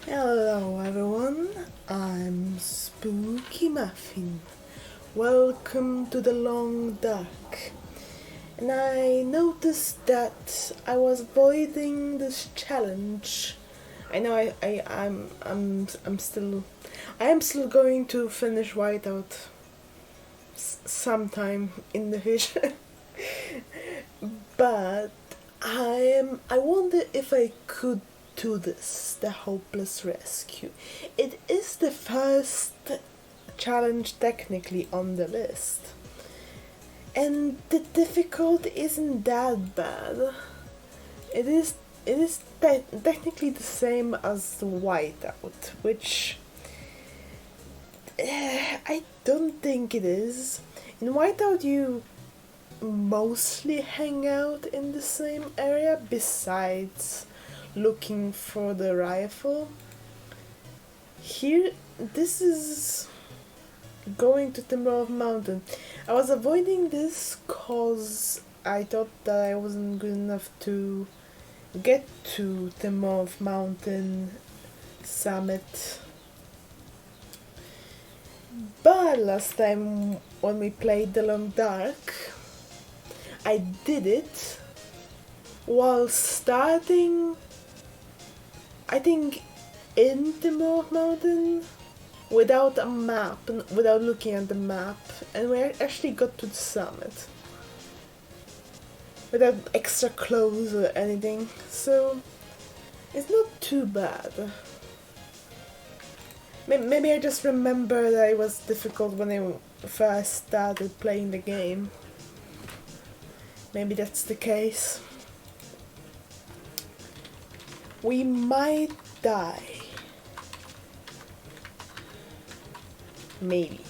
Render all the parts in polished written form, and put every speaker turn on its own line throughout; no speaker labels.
Hello everyone, I'm Spooky Muffin. Welcome to the Long Dark. And I noticed that I was avoiding this challenge. I know I am still going to finish Whiteout sometime in the future. But I wonder if I could do this, the hopeless rescue. It is the first challenge technically on the list. And the difficulty isn't that bad. It is technically the same as the Whiteout, which I don't think it is. In Whiteout you mostly hang out in the same area besides looking for the rifle. Here, this is going to Timber Mountain. I was avoiding this cause I thought that I wasn't good enough to get to Timber Mountain summit. But last time when we played the Long Dark, I did it while starting, I think, in Timber Mountain without a map, without looking at the map, and we actually got to the summit without extra clothes or anything, so it's not too bad. Maybe I just remember that it was difficult when I first started playing the game. Maybe that's the case. We might die. Maybe.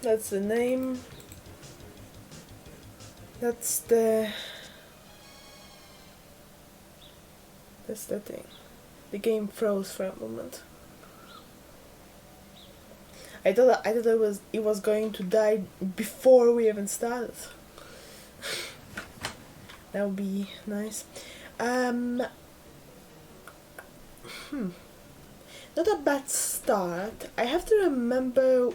That's the name. That's the thing. The game froze for a moment. I thought it was going to die before we even started. That would be nice. Not a bad start. I have to remember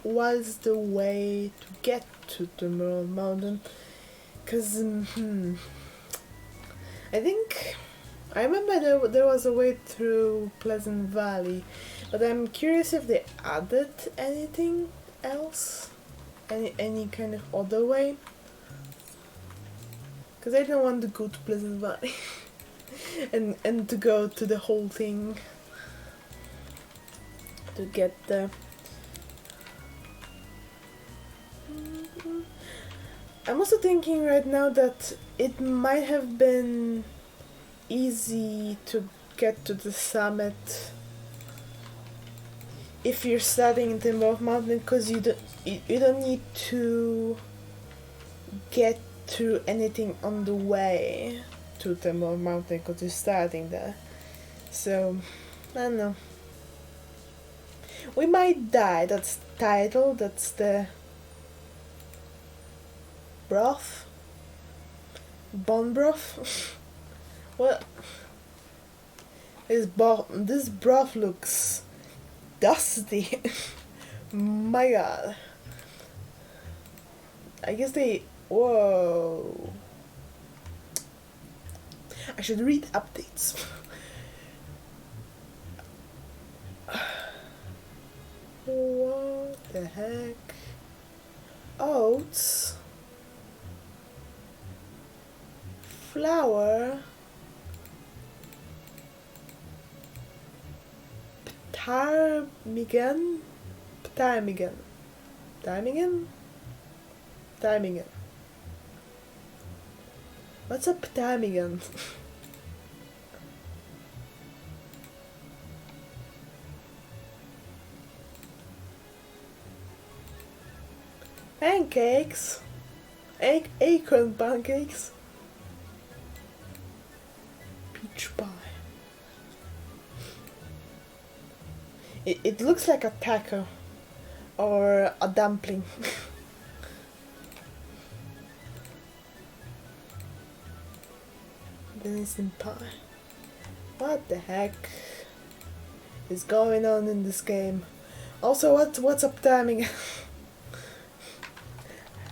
what's the way to get to the Mountain, cause I think I remember there was a way through Pleasant Valley, but I'm curious if they added anything else, any kind of other way. Cause I don't want to go to Pleasant Valley and to go to the whole thing to get there. I'm also thinking right now that it might have been easy to get to the summit if you're starting in Timber Mountain, because you don't need to get through anything on the way to Timber Mountain because you're starting there. So I don't know. We might die. That's the title. That's the broth. Bone broth. Well, this broth looks dusty. My god. I guess they. Whoa. I should read updates. What the heck? Oats. Flour. Ptarmigan. What's a ptarmigan? Pancakes. Acorn pancakes. Peach pie. It looks like a taco or a dumpling. Venison pie. What the heck is going on in this game? Also, what's up timing?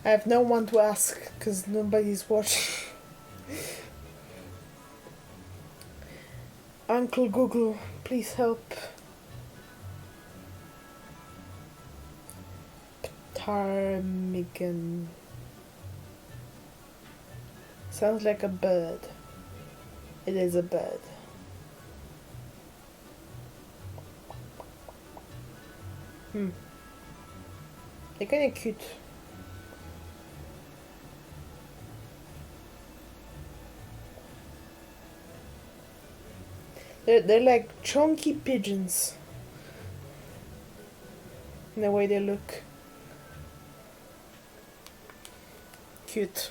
I have no one to ask because nobody's watching. Uncle Google, please help. Ptarmigan. Sounds like a bird. It is a bird. They're kinda cute. They're like chunky pigeons in the way they look. Cute.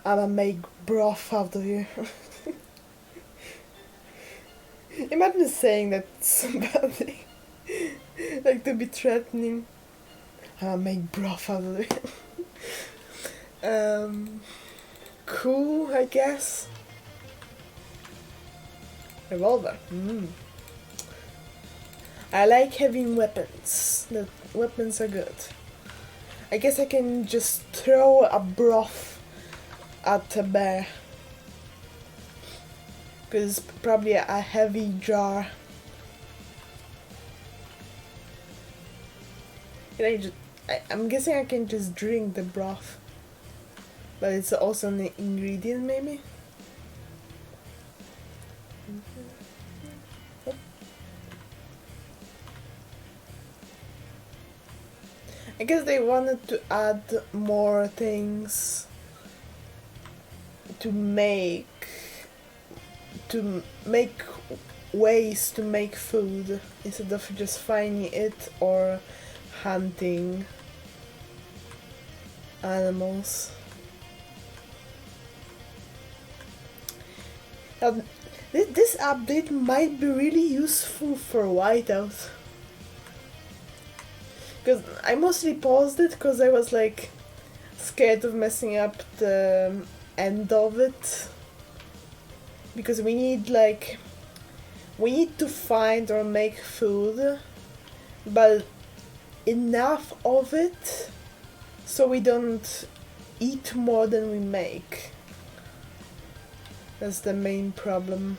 I'ma make broth out of you. Imagine saying that to somebody. Like to be threatening. I'ma make broth out of you. Cool, I guess. Revolver. I like having weapons. The weapons are good. I guess I can just throw a broth at a bear. Because it's probably a heavy jar. I'm guessing I can just drink the broth. But it's also an ingredient, maybe? I guess they wanted to add more things to make ways to make food instead of just finding it or hunting animals. This update might be really useful for Whiteout. Because I mostly paused it because I was like scared of messing up the end of it. Because we need to find or make food, but enough of it so we don't eat more than we make. That's the main problem.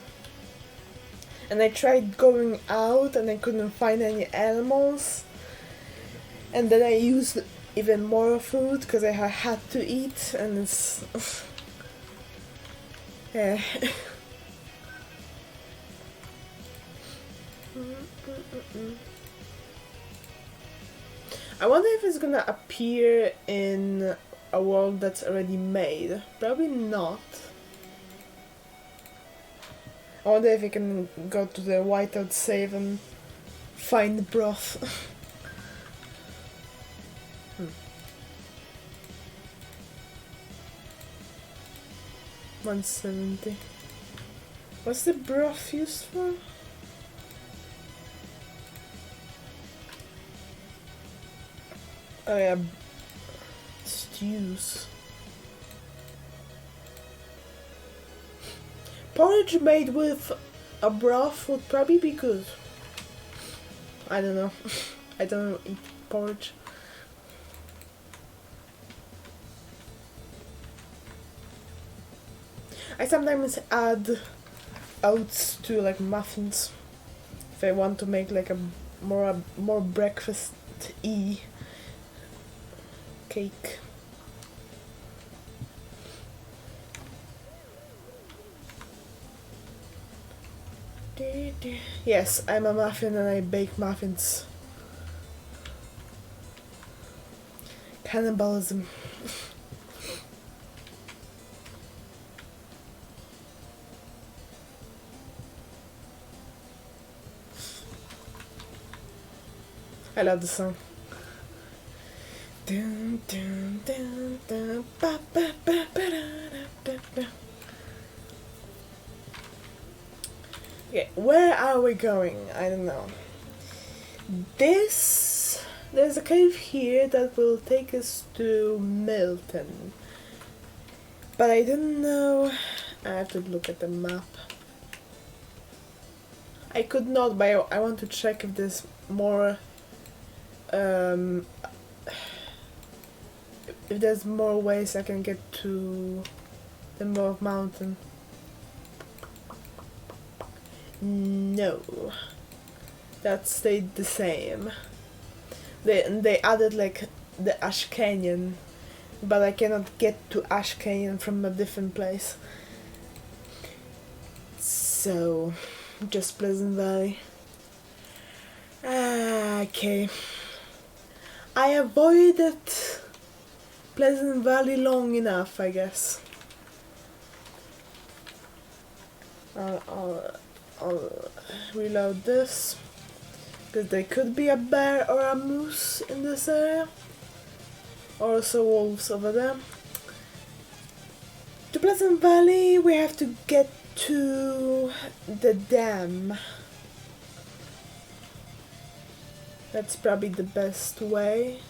And I tried going out and I couldn't find any animals. And then I used even more food because I had to eat, and it's... yeah. I wonder if it's gonna appear in a world that's already made. Probably not. I wonder if I can go to the Whiteout save and find broth. 170. What's the broth used for? Oh yeah, stews. Porridge made with a broth would probably be good. I don't know. I don't eat porridge. I sometimes add oats to like muffins if I want to make like a more breakfast-y cake. Yes, I'm a muffin and I bake muffins. Cannibalism. I love the song. Dun, dun, dun, dun, ba, ba, ba, ba, da, da, da. Okay, where are we going? I don't know. There's a cave here that will take us to Milton. But I don't know. I have to look at the map. I could not, but I want to check if there's more. Um, if there's more ways I can get to the Morve Mountain. No, that stayed the same. They added like the Ash Canyon, but I cannot get to Ash Canyon from a different place. So, just Pleasant Valley. Okay. I avoided Pleasant Valley long enough, I guess. I'll reload this, because there could be a bear or a moose in this area. Also wolves over there. To Pleasant Valley we have to get to the dam. That's probably the best way.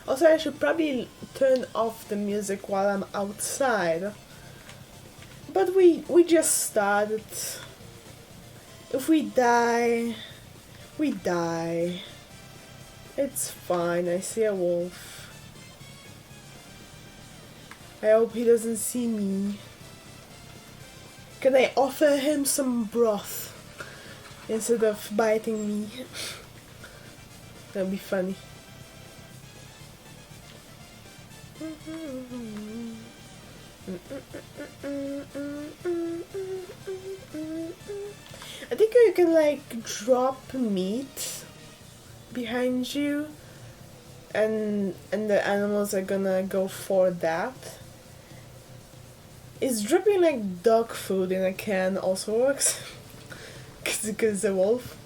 Also, I should probably turn off the music while I'm outside. But we just started. If we die, we die. It's fine, I see a wolf. I hope he doesn't see me. Can I offer him some broth instead of biting me? That'd be funny. I think you can like drop meat behind you and the animals are gonna go for that. Is dropping like dog food in a can also works? Because it's a wolf.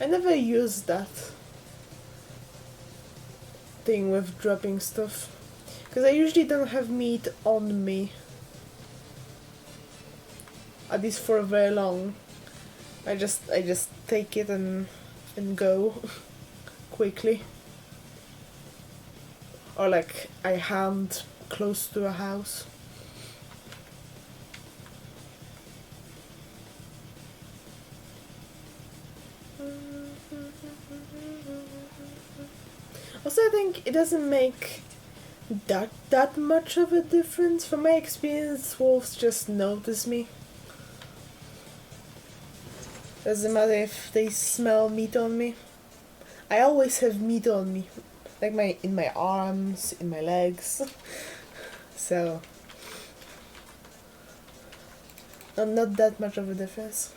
I never used that thing with dropping stuff. Because I usually don't have meat on me. At least for very long. I just take it and go quickly. Or like I hand close to a house. Also, I think it doesn't make that much of a difference. From my experience, wolves just notice me. Doesn't matter if they smell meat on me. I always have meat on me, like in my arms, in my legs. So, not that much of a difference.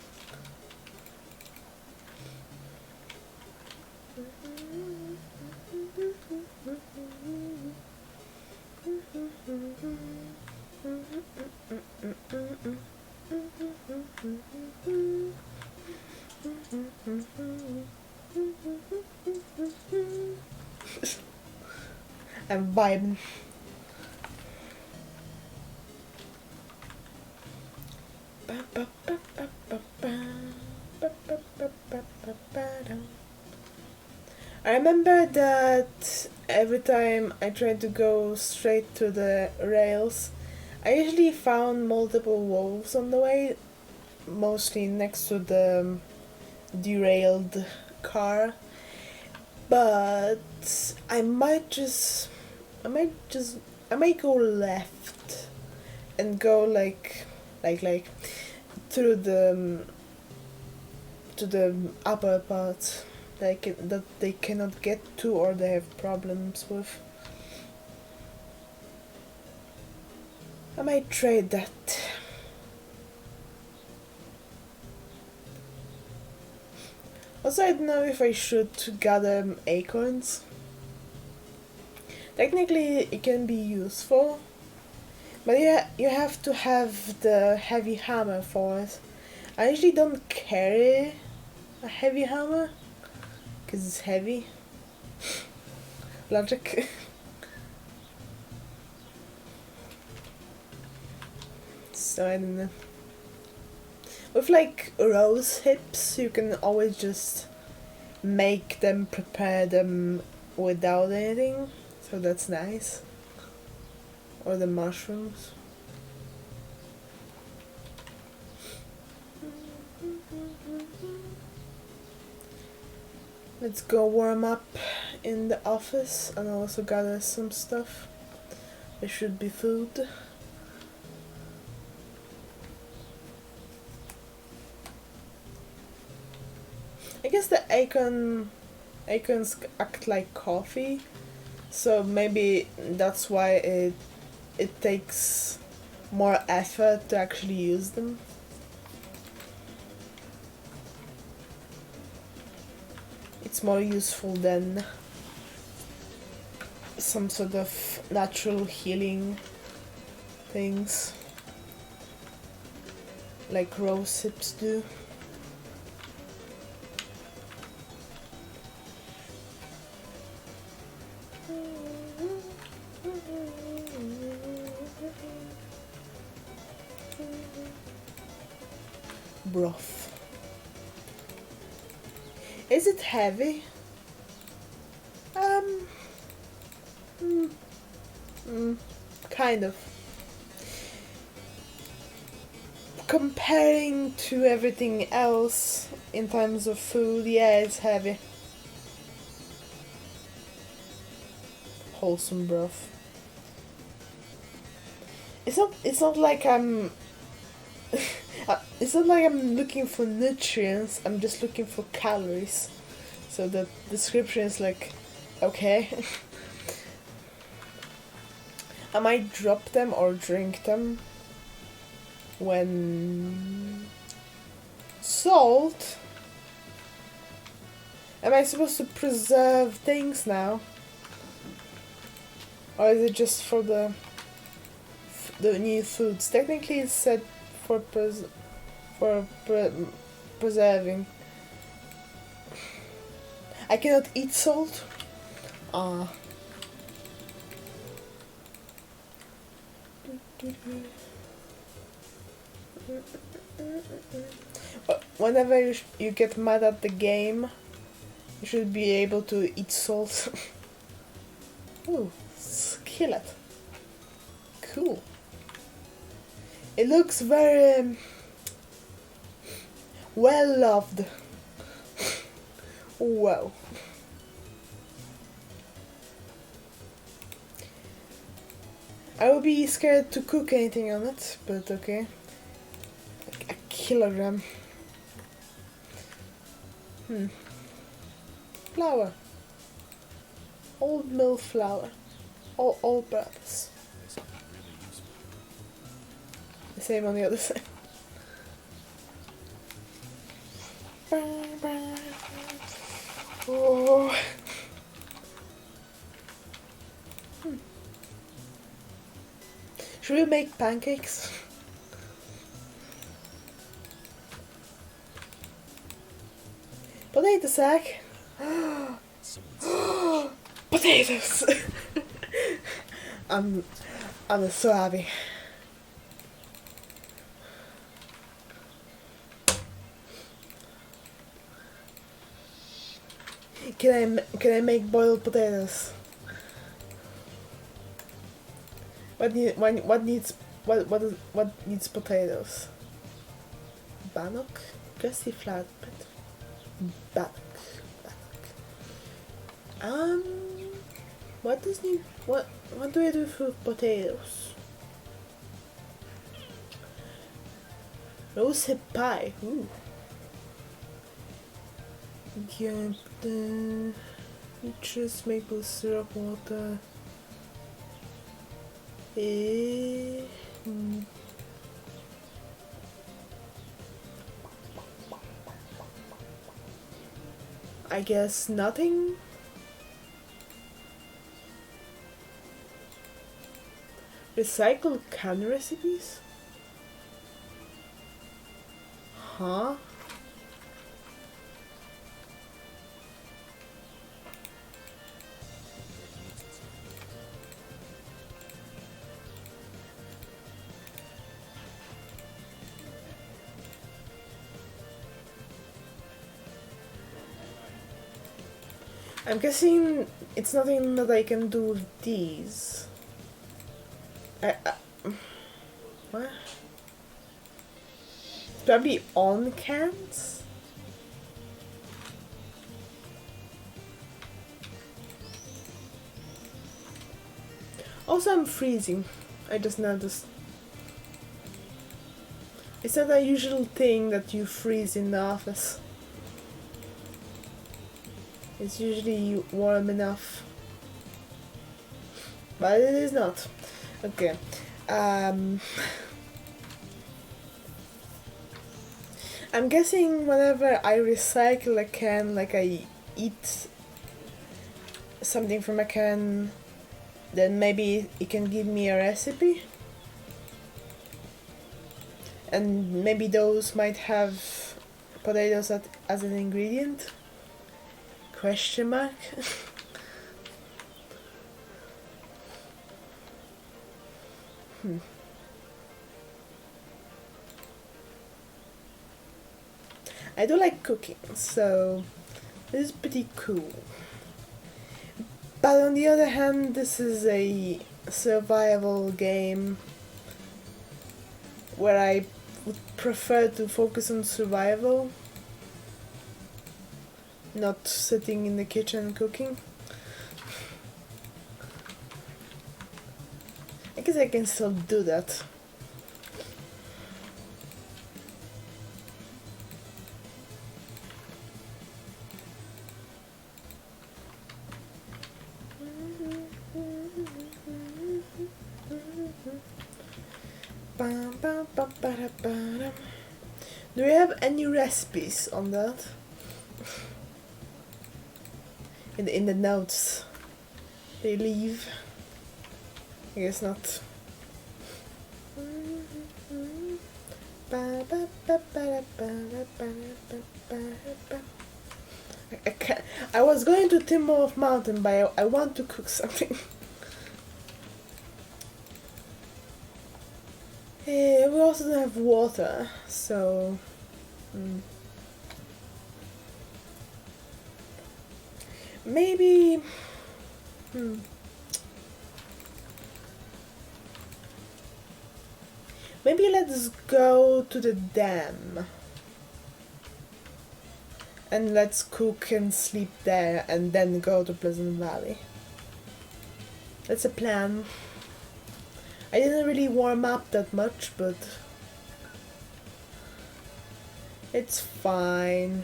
I'm vibing. I remember that every time I tried to go straight to the rails, I usually found multiple wolves on the way, mostly next to the derailed car. But I might go left and go like through the to the upper part that they cannot get to or they have problems with. I might trade that. Also, I don't know if I should gather acorns. Technically, it can be useful, but yeah, you have to have the heavy hammer for it. I usually don't carry a heavy hammer because it's heavy. Logic. So I don't know. With like rose hips, you can always just make them prepare them without anything, so that's nice. Or the mushrooms. Let's go warm up in the office and also gather some stuff. There should be food. I guess the acorns act like coffee, so maybe that's why it takes more effort to actually use them. It's more useful than some sort of natural healing things like rose hips do. Broth. Is it heavy? Kind of. Comparing to everything else in terms of food, yeah, it's heavy. Wholesome broth. It's not like I'm it's not like I'm looking for nutrients, I'm just looking for calories. So the description is like, okay. I might drop them or drink them when... Salt? Am I supposed to preserve things now? Or is it just for the new foods? Technically it's said for preserving. I cannot eat salt? Whenever you get mad at the game, you should be able to eat salt. Ooh, skillet. Cool. It looks very well loved. Wow. I would be scared to cook anything on it, but okay. Like a kilogram. Flour. Old mill flour. All broths. The same on the other side. Oh. Should we make pancakes? Potato sack. Potatoes. I'm so happy. Can I make boiled potatoes? What needs potatoes? Bannock, crusty flatbread. Bannock. What do I do for potatoes? Rosehip pie. Ooh. Get the peaches, maple syrup, water. I guess nothing. Recycled can recipes? Huh? I'm guessing it's nothing that I can do with these. What? Probably on cans? Also, I'm freezing. I just noticed. It's not a usual thing that you freeze in the office. It's usually warm enough. But it is not. Okay. I'm guessing whenever I recycle a can, like I eat something from a can, then maybe it can give me a recipe. And maybe those might have potatoes as an ingredient? Question mark? I do like cooking, so this is pretty cool. But on the other hand, this is a survival game where I would prefer to focus on survival, not sitting in the kitchen cooking. I guess I can still do that. Do you have any recipes on that? In the notes they leave? I guess not. I was going to Timber Mountain, but I want to cook something. Hey, we also don't have water, so... Maybe... Maybe let's go to the dam. And let's cook and sleep there and then go to Pleasant Valley. That's a plan. I didn't really warm up that much, but it's fine.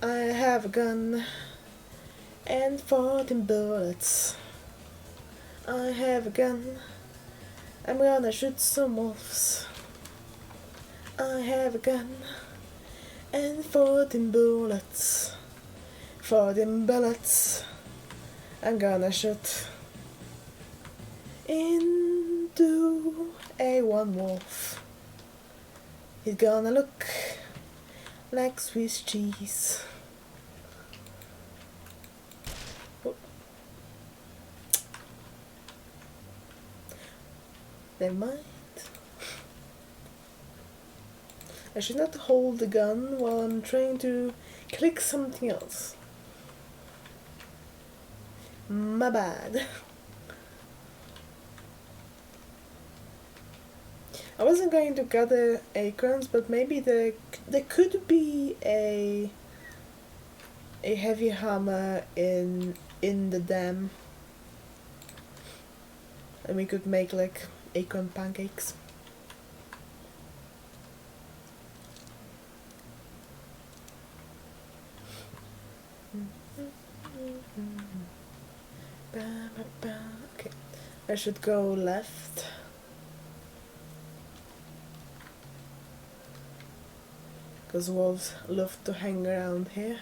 I have a gun and 14 bullets. I have a gun. I'm gonna shoot some wolves. I have a gun and 14 bullets. 14 bullets. I'm gonna shoot into a one wolf. He's gonna look like Swiss cheese. Oh. Never mind. I should not hold the gun while I'm trying to click something else. My bad. I wasn't going to gather acorns, but maybe there could be a heavy hammer in the dam, and we could make like acorn pancakes. Okay, I should go left. Because wolves love to hang around here.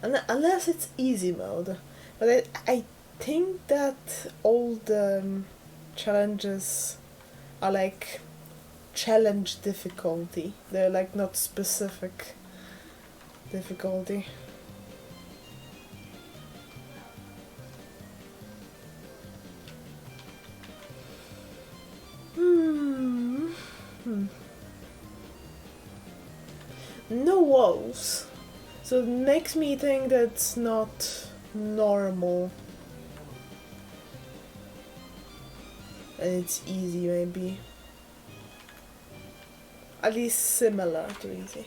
Unless it's easy mode. But I think that all the challenges are like challenge difficulty. They're like not specific difficulty. No wolves. So it makes me think that's not normal. And it's easy, maybe. At least similar to easy.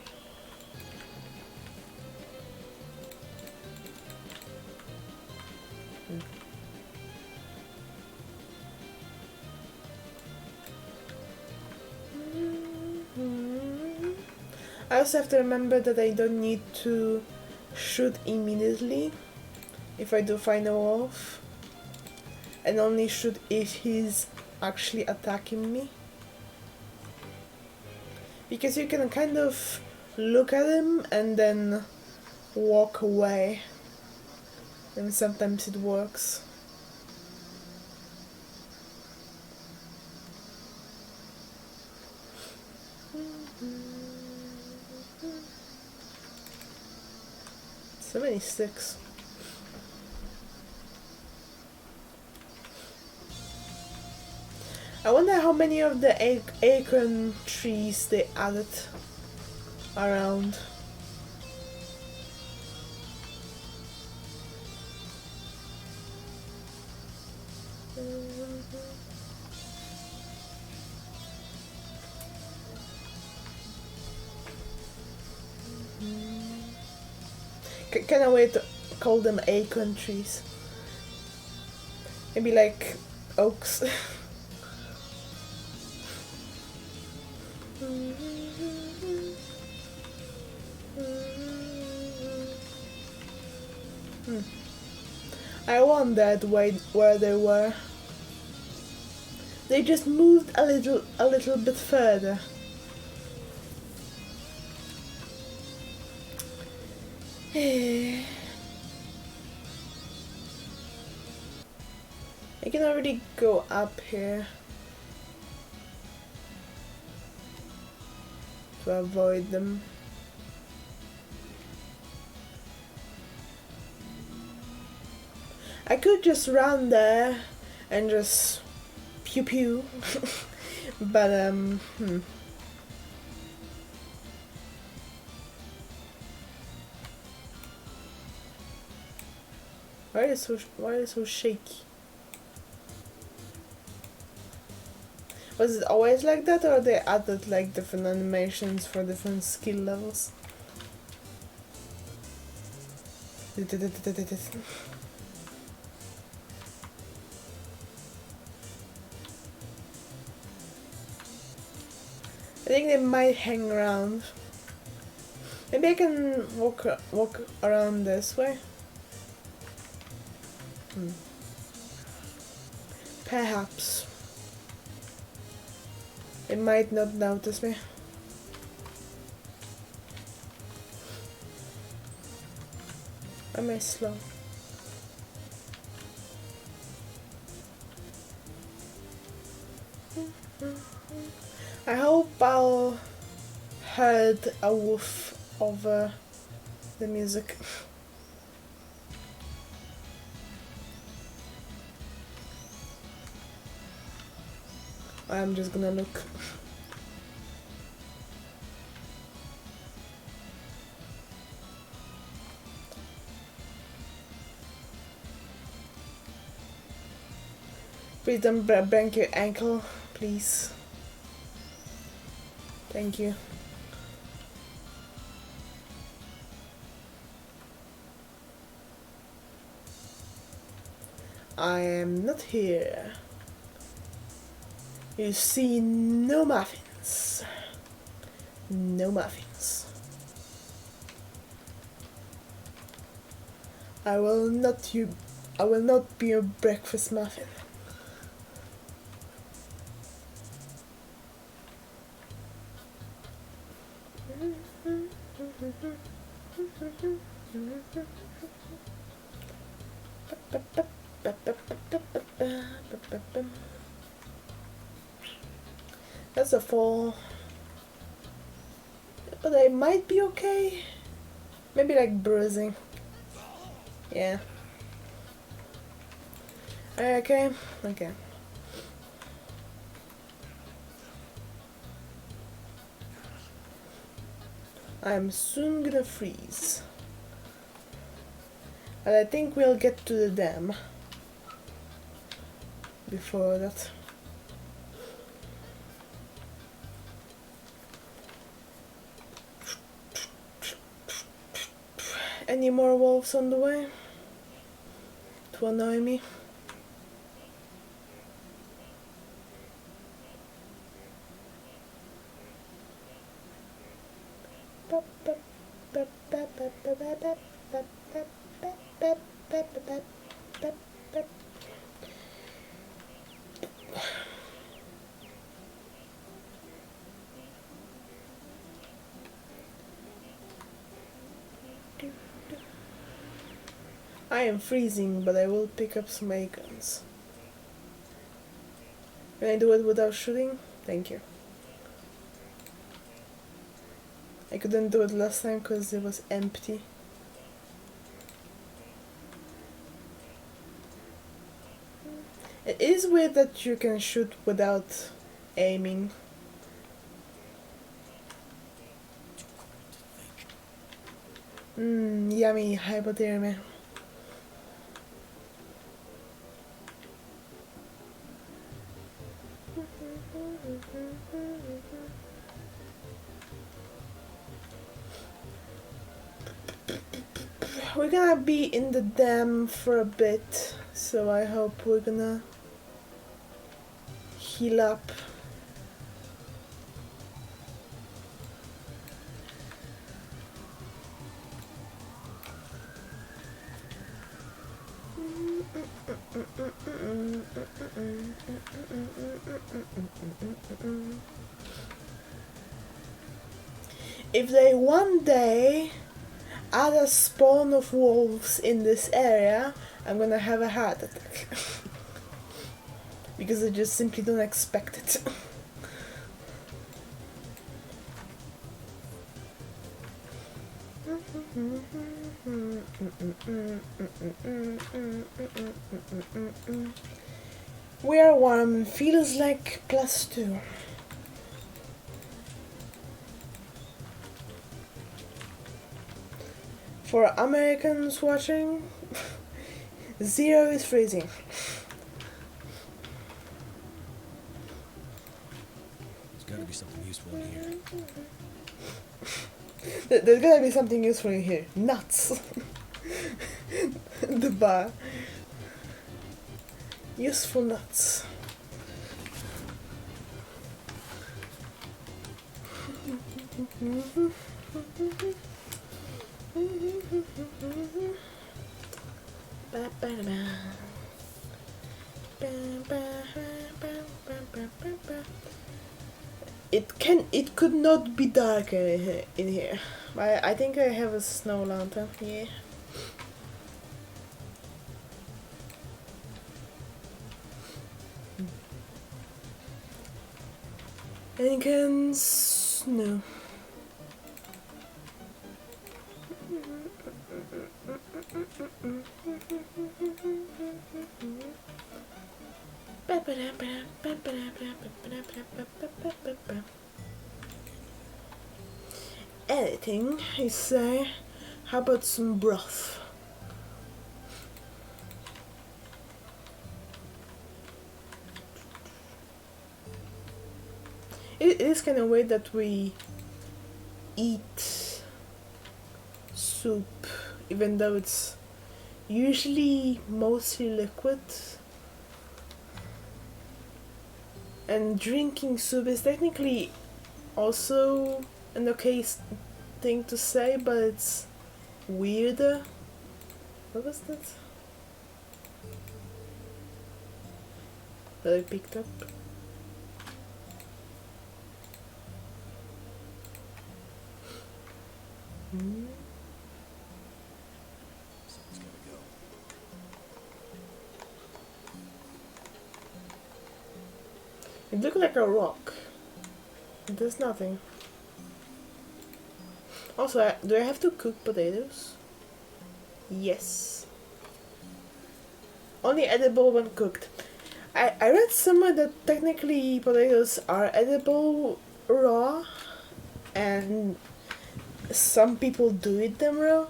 I also have to remember that I don't need to shoot immediately if I do find a wolf, and only shoot if he's actually attacking me, because you can kind of look at him and then walk away, and sometimes it works. So many sticks. I wonder how many of the acorn trees they added around. Can I wait to call them acorn trees? Maybe like oaks. I wondered where they were. They just moved a little bit further. I can already go up here to avoid them. I could just run there and just pew pew, but Why is it so shaky? Was it always like that, or they added like different animations for different skill levels? I think they might hang around. Maybe I can walk around this way. Perhaps. They might not notice me. Am I slow? I hope I'll heard a woof over the music. I'm just gonna look. Please don't break your ankle, please. Thank you. I am not here. You see no muffins. No muffins. I will not be your breakfast muffin. That's a fall. But I might be okay. Maybe like bruising. Yeah. Okay. Okay. I'm soon gonna freeze. And I think we'll get to the dam before that. Any more wolves on the way to annoy me? I am freezing, but I will pick up some acorns. Can I do it without shooting? Thank you. I couldn't do it last time because it was empty. It is weird that you can shoot without aiming. Yummy hypothermia. We're gonna be in the dam for a bit, so I hope we're gonna heal up. If they one day add a spawn of wolves in this area, I'm gonna have a heart attack. Because I just simply don't expect it. We are warm, feels like +2. For Americans watching, 0 is freezing.
There's gotta be something useful in here.
There's gotta be something useful in here. Nuts. The bar. Useful nuts. It could not be darker in here. I think I have a snow lantern, yeah. Acorns, no. Anything, you say? How about some broth? It is kind of weird that we eat soup, even though it's usually mostly liquid. And drinking soup is technically also an okay thing to say, but it's weirder. What was that? That I picked up?
Someone's gotta go.
It looks like a rock. There's nothing. Also, do I have to cook potatoes? Yes. Only edible when cooked. I read somewhere that technically potatoes are edible raw, and some people do eat them raw,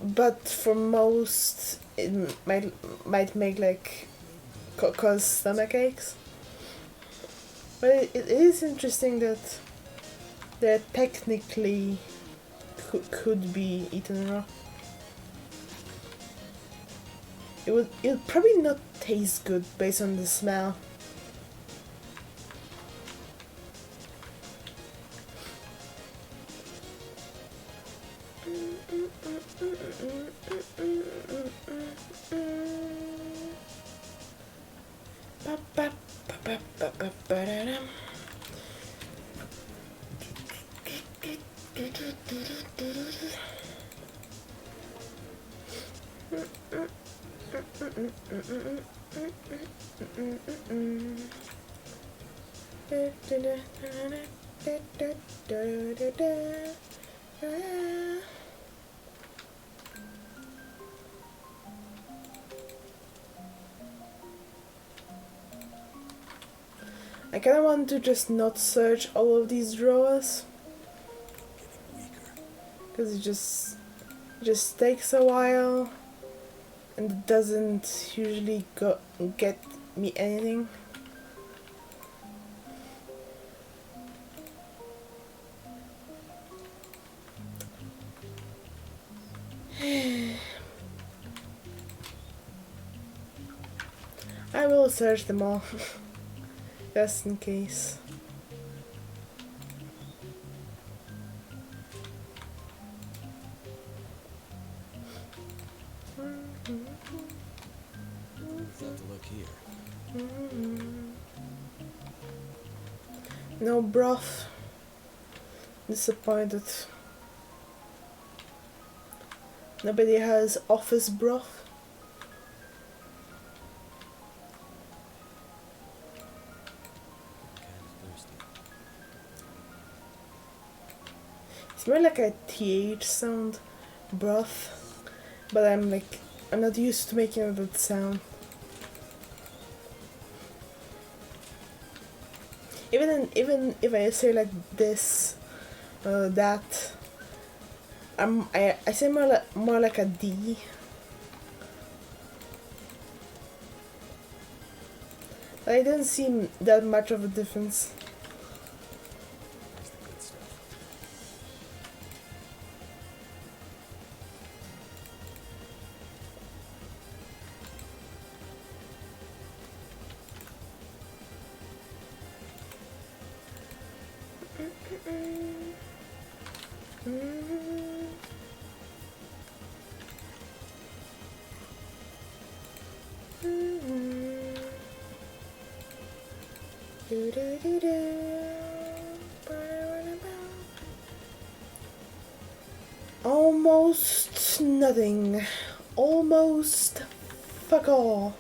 but for most it might make like cause stomach aches. But it is interesting that they technically could be eaten raw. It would probably not taste good based on the smell. I kinda want to just not search all of these drawers, because it just takes a while and it doesn't usually get me anything. I will search them all, just in case.
Without the look here.
No broth. Disappointed. Nobody has office broth. It's more like a TH sound, broth, but I'm not used to making that sound. Even if I say like this, that, I say more like a D. But I don't see that much of a difference.
That's the good stuff.
Almost nothing. Almost fuck all.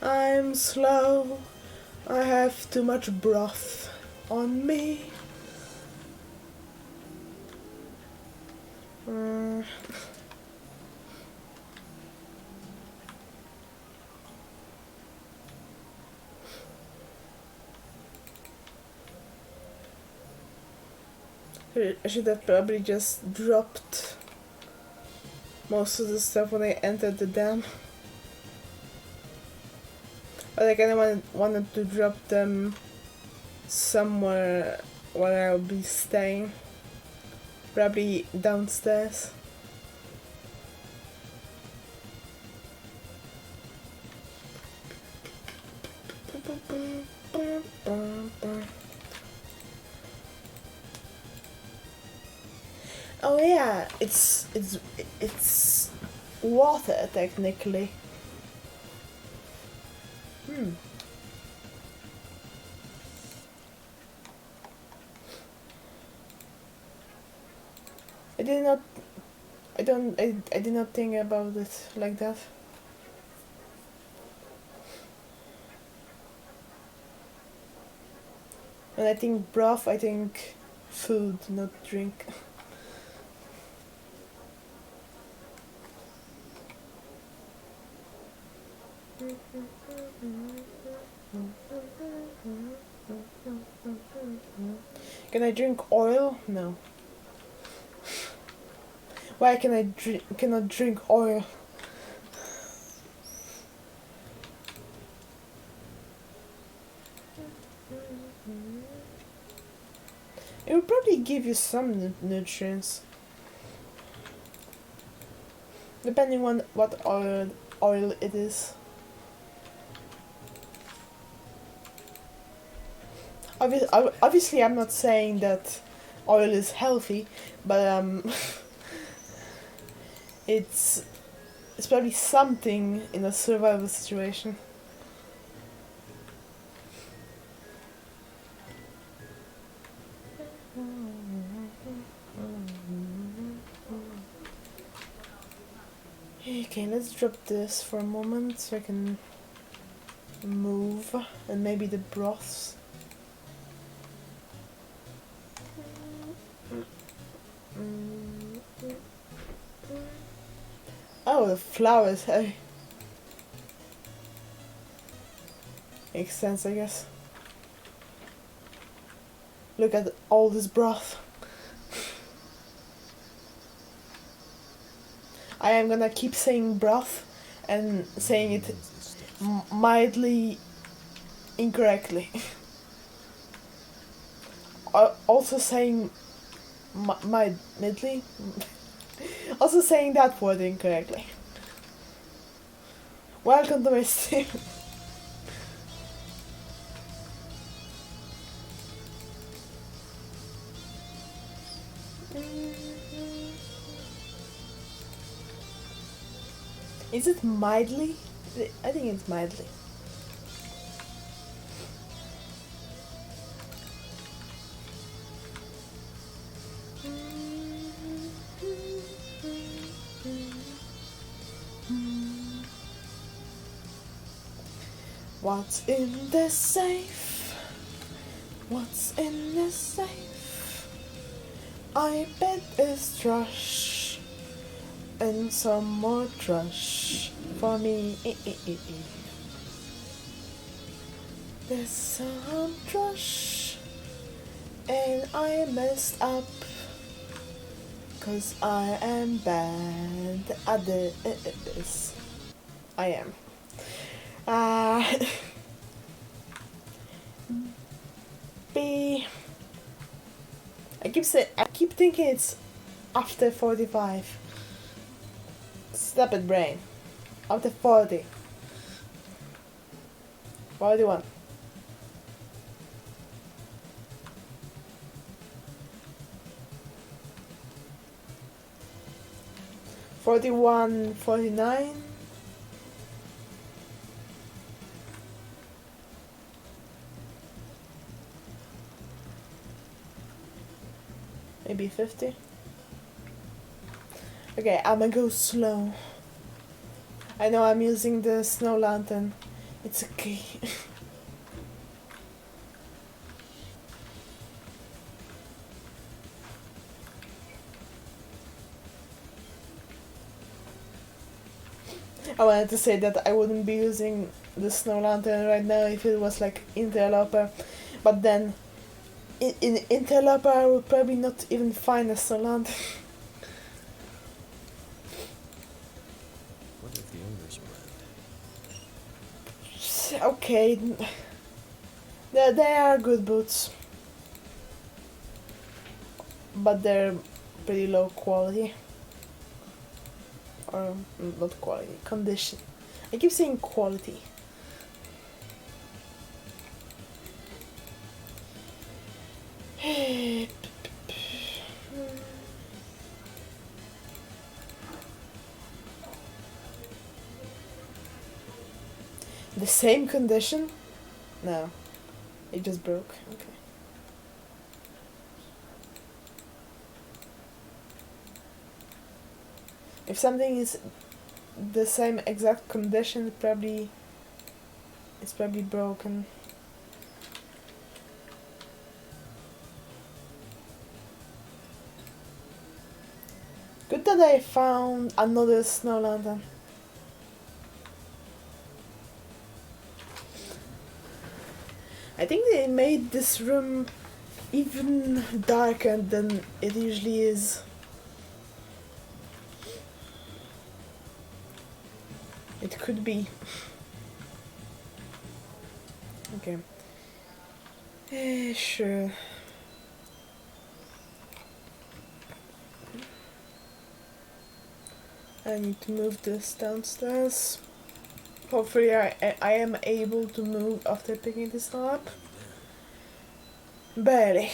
I'm slow. I have too much broth on me. I should have probably just dropped most of the stuff when I entered the dam. But I kinda wanted to drop them somewhere where I'll be staying. Probably downstairs. Oh yeah, it's water technically. I did not I did not think about it like that. When I think broth, I think food, not drink. Can I drink oil? No. Why can I cannot drink oil? It will probably give you some nutrients, depending on what oil it is. Obviously, I'm not saying that oil is healthy, but it's probably something in a survival situation. Okay, let's drop this for a moment so I can move, and maybe the broths. Oh, the flowers, hey. Makes sense, I guess. Look at all this broth. I am gonna keep saying broth and saying it mildly incorrectly. Also saying mildly. Also saying that word incorrectly. Welcome to my stream. Is it mildly? I think it's mildly. What's in the safe? What's in the safe? I bet it's trash and some more trash for me. There's some trash and I messed up 'cause I am bad at this. I am. B. I keep thinking it's after 45. Stop it, brain. After 40. 41. $41, $49. Maybe 50. Okay, I'm gonna go slow. I know I'm using the snow lantern. It's okay. I wanted to say that I wouldn't be using the snow lantern right now if it was like interloper, but then in interloper I would probably not even find a snow lantern.
What if the ogres brand?
Okay, they are good boots, but they're pretty low quality. Or not quality, condition. I keep saying quality. The same condition? No. It just broke. Okay. If something is the same exact condition, it's probably broken. Good that I found another snow lantern. I think they made this room even darker than it usually is. It could be. Okay. Sure. I need to move this downstairs. Hopefully I am able to move after picking this up. Barely.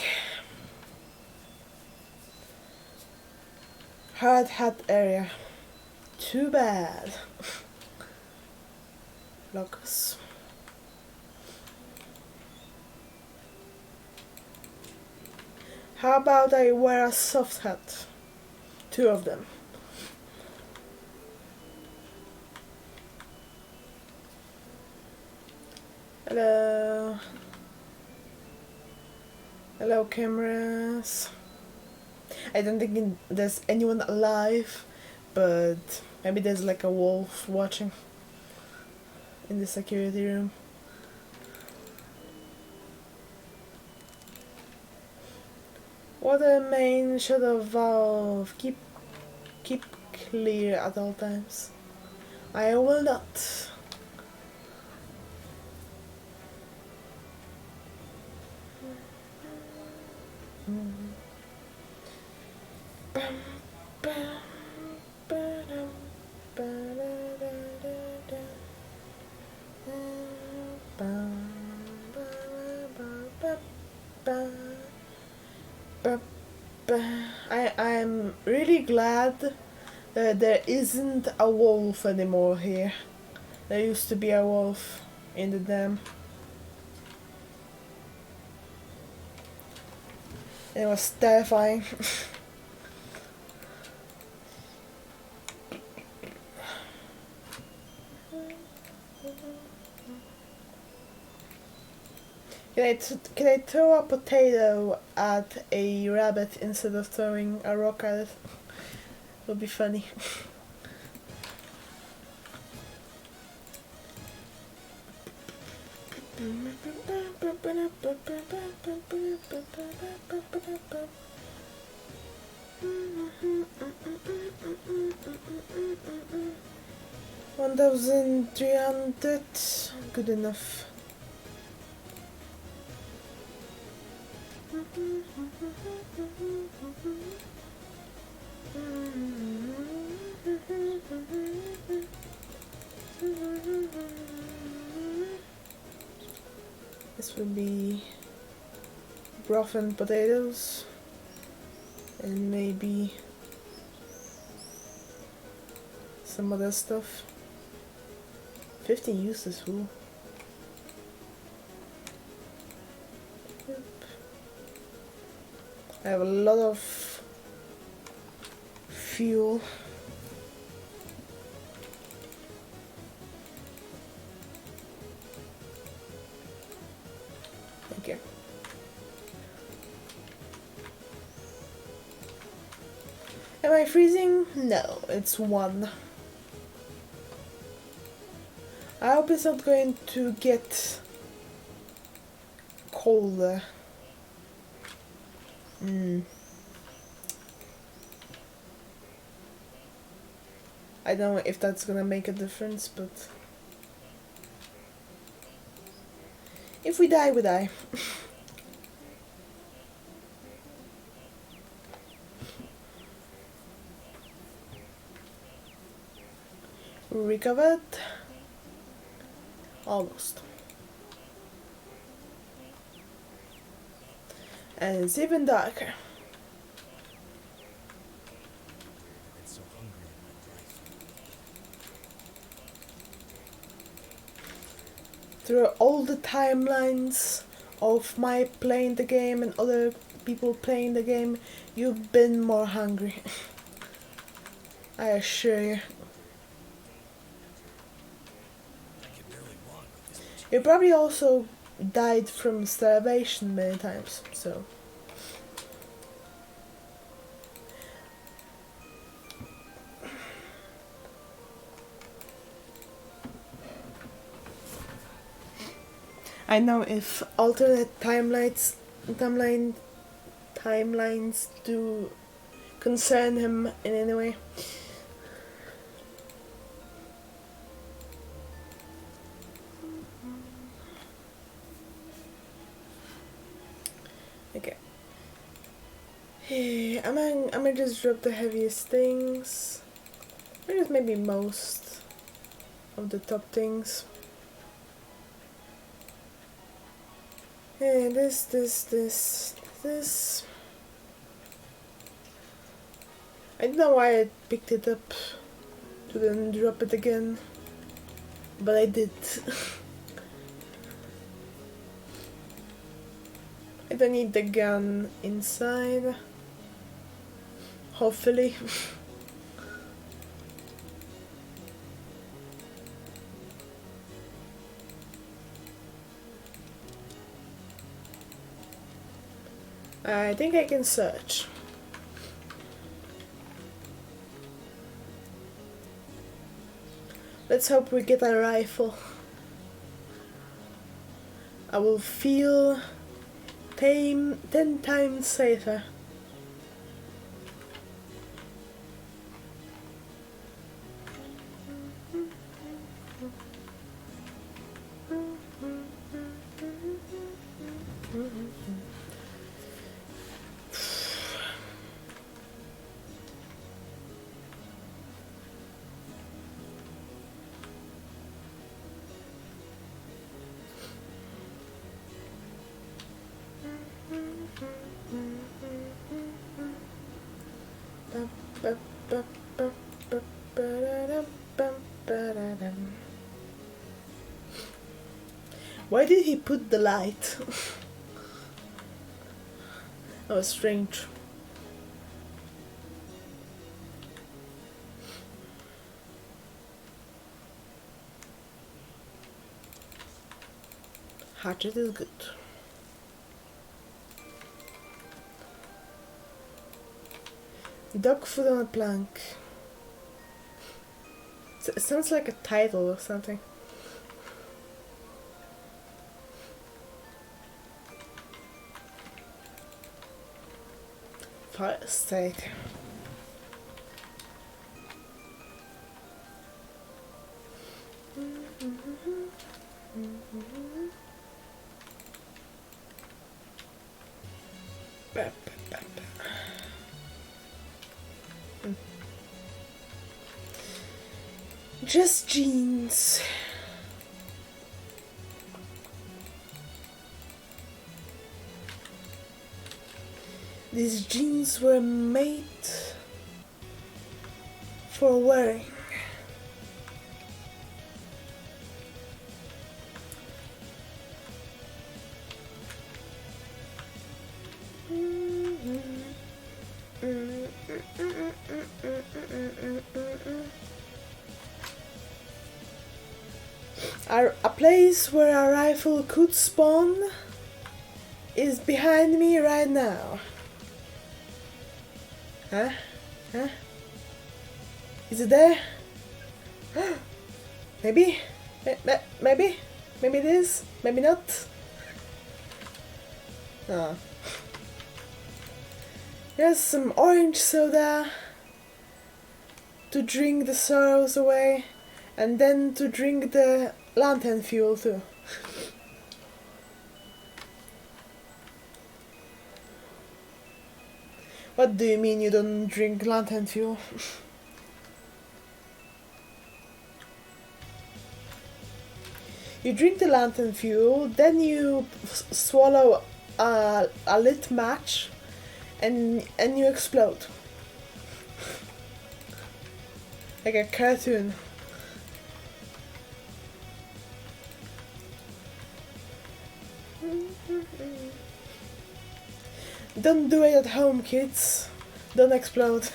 Hard hat area. Too bad. Lockers. How about I wear a soft hat? 2 of them. Hello. Hello, cameras. I don't think there's anyone alive, but maybe there's like a wolf watching in the security room. Water main shutter valve. Keep clear at all times. I will not. I'm really glad that there isn't a wolf anymore here. There used to be a wolf in the dam. It was terrifying. Can I throw a potato at a rabbit instead of throwing a rock at it? It would be funny. $1,300, good enough. This will be broth and potatoes, and maybe some other stuff. 15 uses, ooh. Yep. I have a lot of fuel. Okay. Am I freezing? No, it's 1. I hope it's not going to get colder. I don't know if that's gonna make a difference, but if we die, we die. Recovered. Almost. And it's even darker.
It's so hungry in my life.
Through all the timelines of my playing the game and other people playing the game, you've been more hungry. I assure you.
I can barely walk with this much.
You probably also died from starvation many times, so. I know if alternate timelines do concern him in any way. Okay. Hey, I'm gonna just drop the heaviest things. Or just maybe most of the top things. Hey, this. I don't know why I picked it up to then drop it again, but I did. I don't need the gun inside. Hopefully. I think I can search. Let's hope we get a rifle. I will feel 10 times safer. Why did he put the light? That was strange. Hatchet is good. Dog food on a plank. It sounds like a title or something. Fire steak. Just jeans. These jeans were made for wearing. A place where a rifle could spawn is behind me right now. Huh? Huh? Is it there? Maybe? Maybe? Maybe it is? Maybe not? Oh. Here's some orange soda to drink the sorrows away, and then to drink the lantern fuel too. What do you mean you don't drink lantern fuel? You drink the lantern fuel, then you swallow a lit match, and you explode. Like a cartoon. Don't do it at home, kids. Don't explode.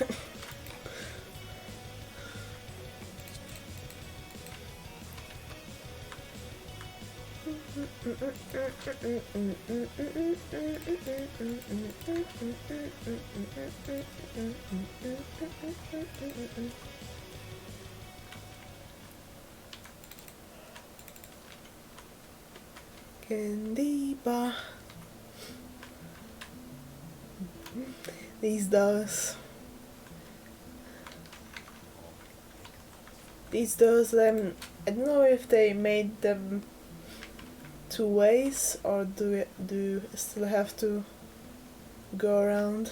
Candy bar. These doors. These doors, I don't know if they made them two ways or do you still have to go around?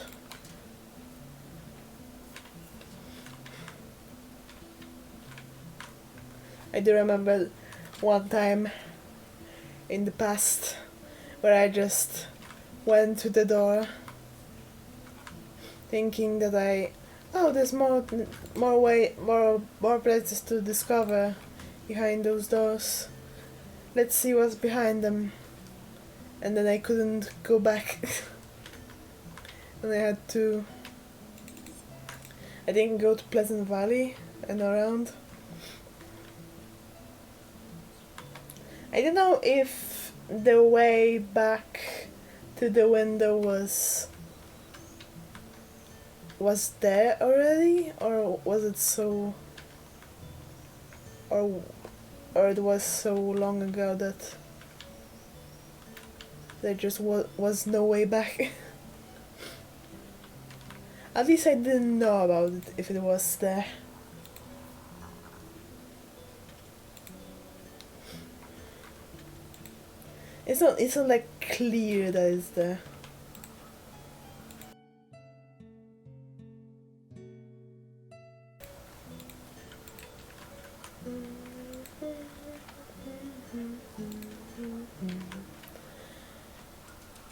I do remember one time in the past where I just went to the door thinking that there's more places to discover behind those doors. Let's see what's behind them. And then I couldn't go back. And I didn't go to Pleasant Valley and around. I don't know if the way back to the window was there already, or was it so, or it was so long ago that there just was no way back. At least I didn't know about it if it was there. It's not like clear that it's there.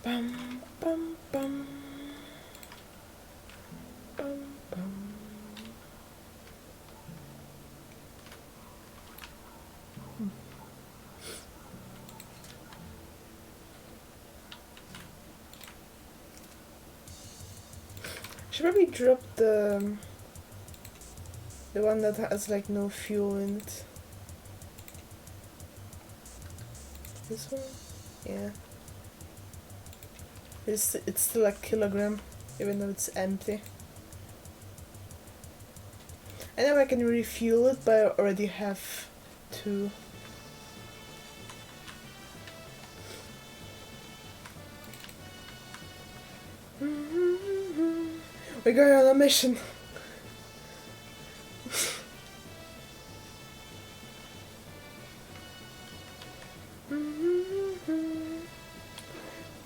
Bum bum bum. Bum bum. Should probably drop the one that has like no fuel in it. This one? Yeah. It's still a kilogram, even though it's empty. I know I can refuel it, but I already have two. We're going on a mission.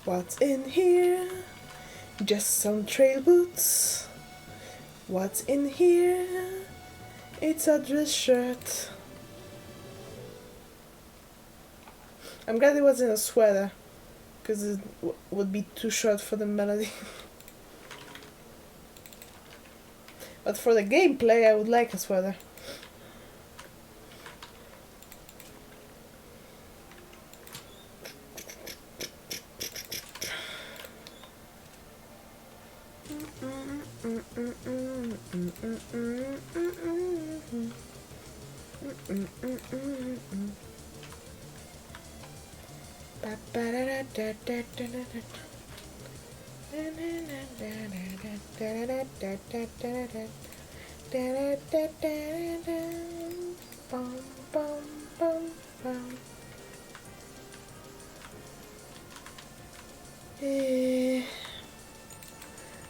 What's in here? Just some trail boots. What's in here? It's a dress shirt. I'm glad it wasn't a sweater, because it would be too short for the melody. But for the gameplay, I would like a sweater.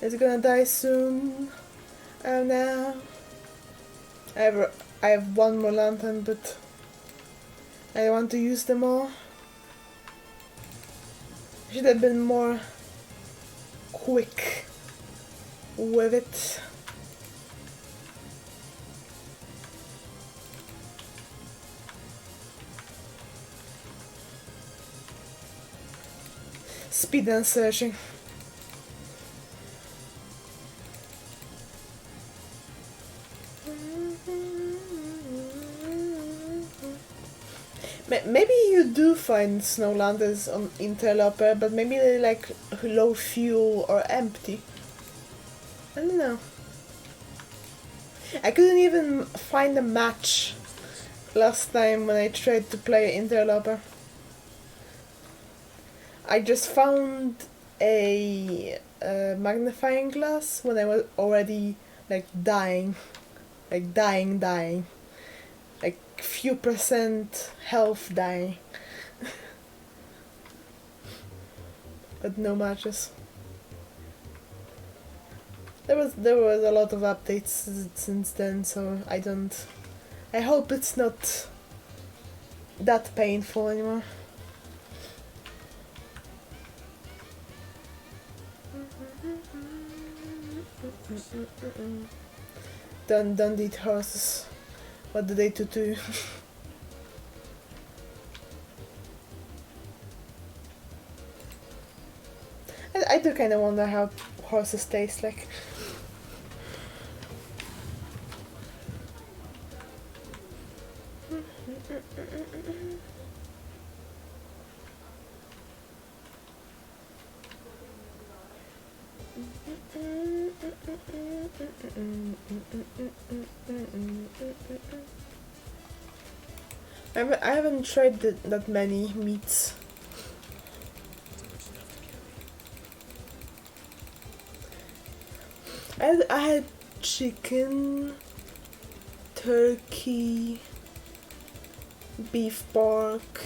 It's gonna die soon. Oh no. I have one more lantern, but I want to use them all. Should have been more quick with it. Speed and searching. Maybe you do find snow lanterns on Interloper, but maybe they're like low fuel or empty. I don't know. I couldn't even find a match last time when I tried to play Interloper. I just found a magnifying glass when I was already like dying, dying, like few percent health dying, but no matches. There was a lot of updates since then, so I hope it's not that painful anymore. Don't eat horses. What do they do to you? I do kind of wonder how horses taste like. I haven't tried that many meats.
Too much stuff to carry.
I had chicken, turkey, beef, pork,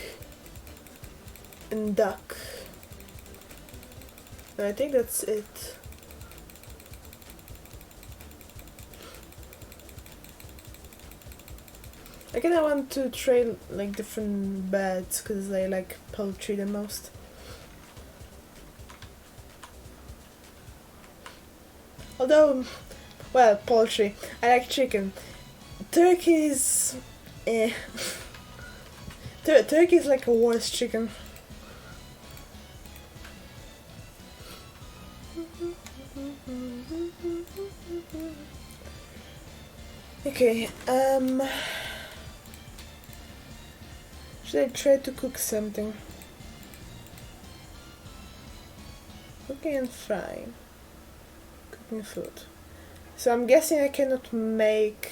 and duck. And I think that's it. I kinda want to try like different birds because I like poultry the most. Although, well, poultry. I like chicken. Turkey is, eh. Turkey is like a worse chicken. Okay, should I try to cook something? Cooking and frying. Cooking food. So I'm guessing I cannot make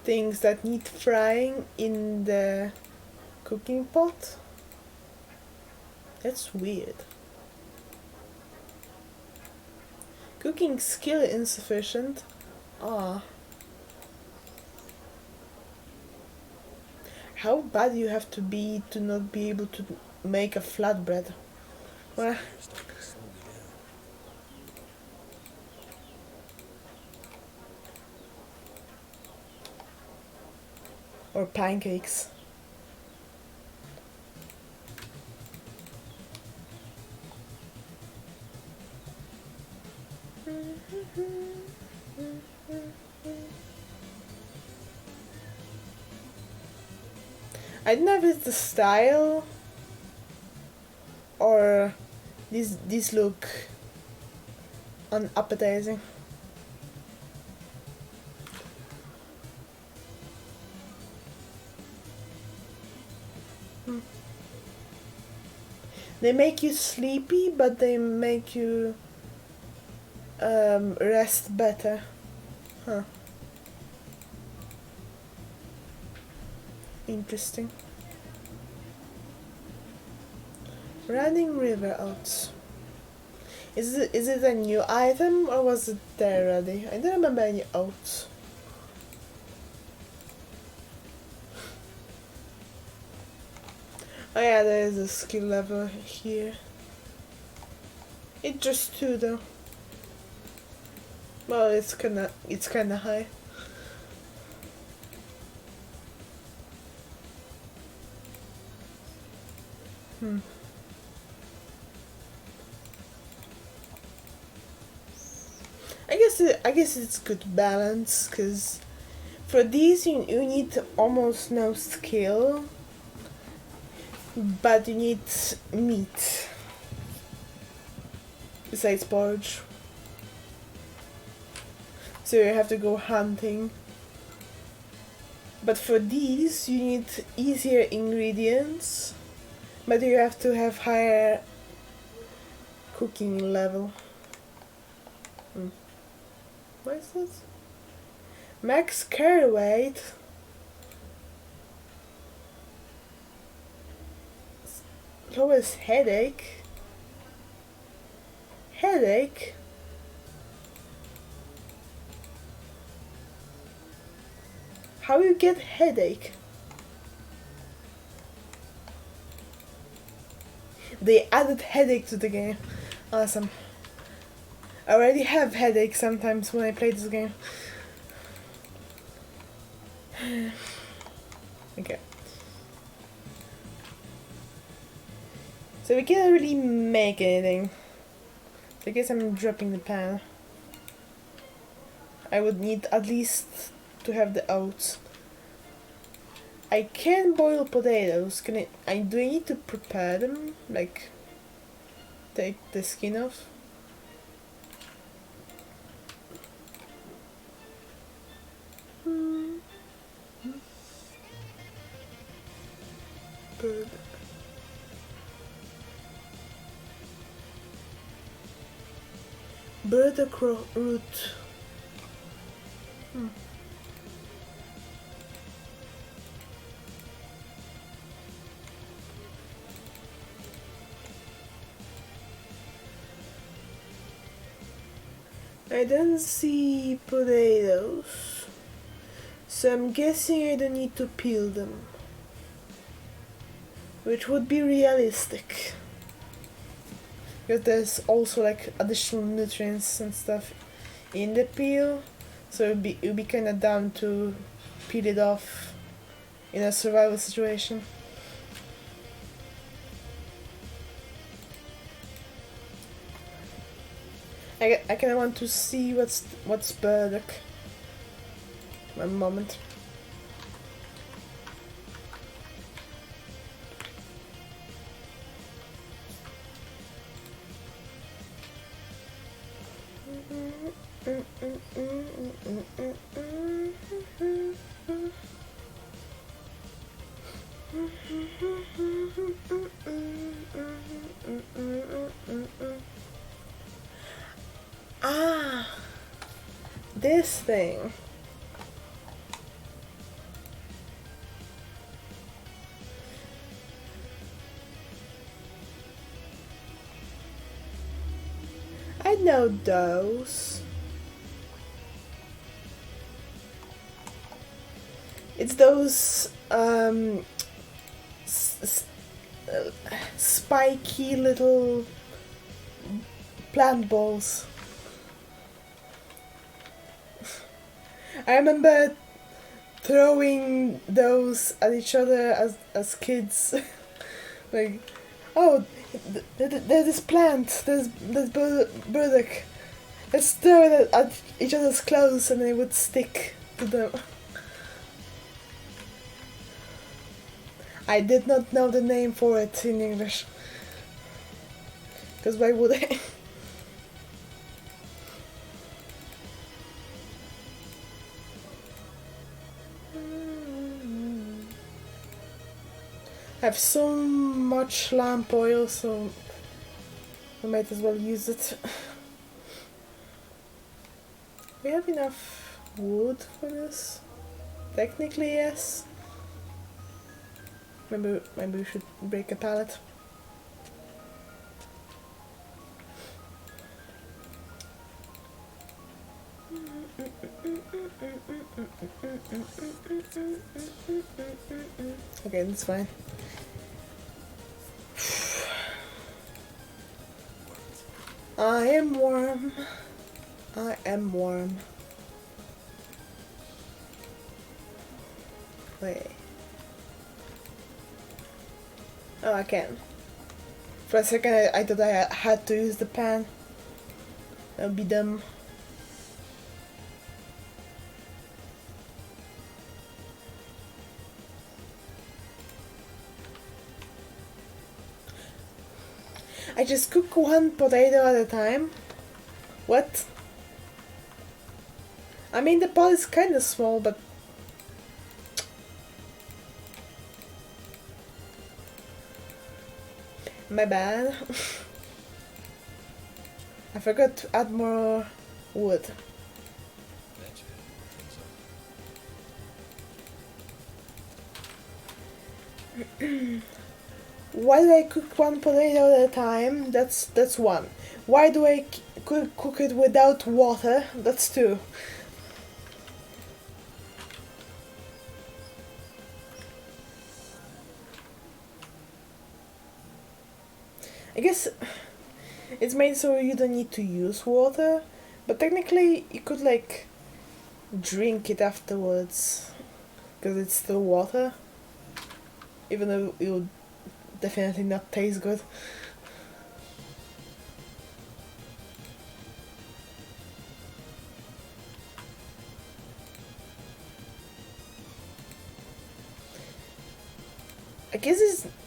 things that need frying in the cooking pot? That's weird. Cooking skill insufficient? Ah. How bad you have to be to not be able to make a flatbread? Well,
Fire starting to slow me down.
or pancakes. I don't know if it's the style or these look unappetizing. They make you sleepy, but they make you rest better. Huh. Interesting. Running river oats. Is it a new item or was it there already? I don't remember any oats. Oh yeah, there is a skill level here. It's just 2 though. Well, it's kinda high. I guess it's good balance, cause for these you need almost no skill, but you need meat besides porridge. So you have to go hunting. But for these you need easier ingredients, but you have to have higher cooking level. What is this? Max carry weight. Always headache. Headache? How you get headache? They added headache to the game. Awesome. I already have headache sometimes when I play this game. Okay. So we can't really make anything. I guess I'm dropping the pan. I would need at least to have the oats. I can boil potatoes. Do I need to prepare them? Like, take the skin off? Bird. Burdock root. I don't see potatoes, so I'm guessing I don't need to peel them, which would be realistic, because there's also like additional nutrients and stuff in the peel, so it'd be kind of dumb to peel it off in a survival situation. I kind of want to see what's burdock. One moment. Ah, this thing. I know those. It's those spiky little plant balls. I remember throwing those at each other as kids. Like, oh, there's this plant, there's burdock. Let's throw it at each other's clothes and they would stick to them. I did not know the name for it in English. Because why would I? I have so much lamp oil, so I might as well use it. We have enough wood for this? Technically, yes. Maybe we should break a pallet. Okay, that's fine. I am warm. I am warm. Wait. Oh, I can. For a second I thought I had to use the pan. That would be dumb. I just cook one potato at a time. What? I mean, the pot is kinda small, but... My bad. I forgot to add more wood.
That's good. I think so.
Why do I cook one potato at a time? That's one. Why do I cook it without water? That's two. I guess it's made so you don't need to use water, but technically you could like drink it afterwards because it's still water, even though it would definitely not taste good.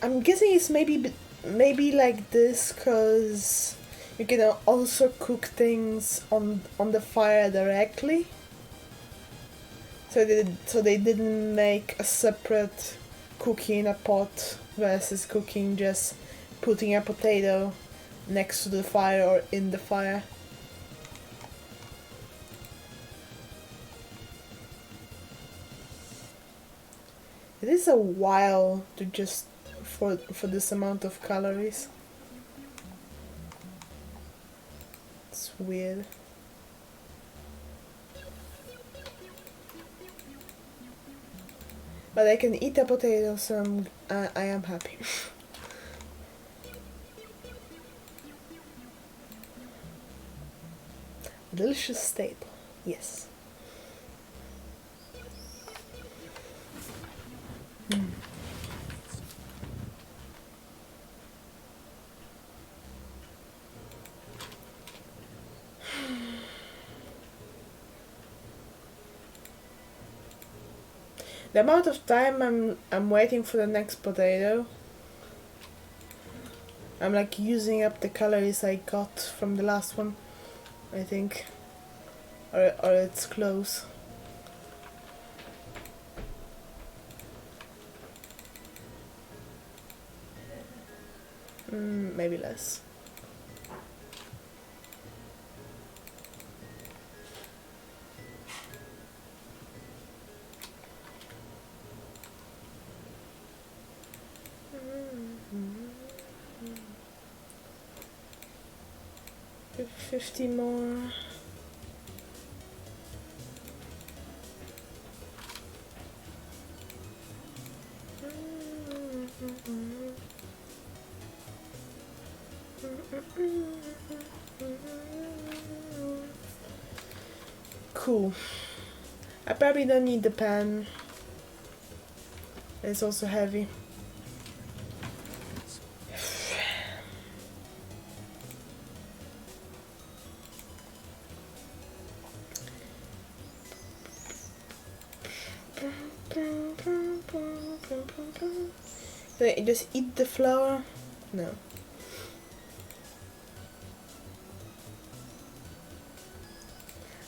I'm guessing it's maybe like this because you can also cook things on the fire directly. So they didn't make a separate cooking in a pot versus cooking just putting a potato next to the fire or in the fire. It is a while to just for this amount of calories. It's weird. But I can eat a potato, so I am happy. Delicious staple, yes. Mm. The amount of time I'm waiting for the next potato, I'm like using up the calories I got from the last one, I think, or it's close. Maybe less. Mm-hmm. 50 more. Cool. I probably don't need the pan. It's also heavy. Can I just eat the flour? No.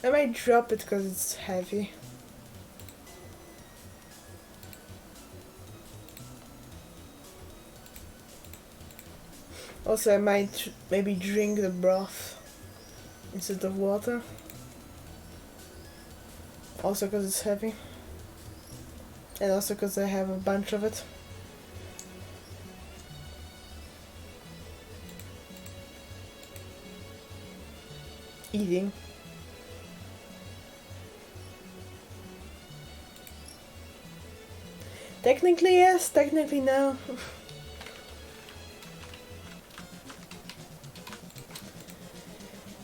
I might drop it because it's heavy. Also, I might maybe drink the broth instead of water. Also because it's heavy. And also because I have a bunch of it. Eating. Technically yes, technically no.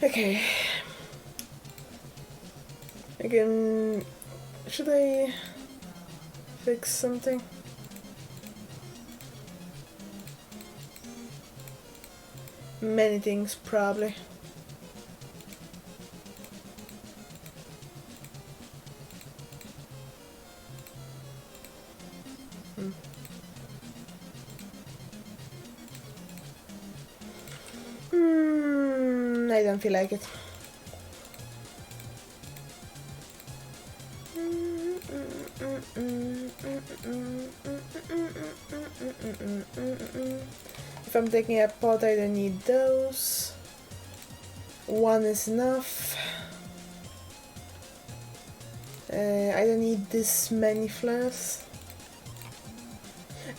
Okay. Again, should I fix something? Many things, probably. I don't feel like it. If I'm taking a pot, I don't need those. One is enough. I don't need this many flowers.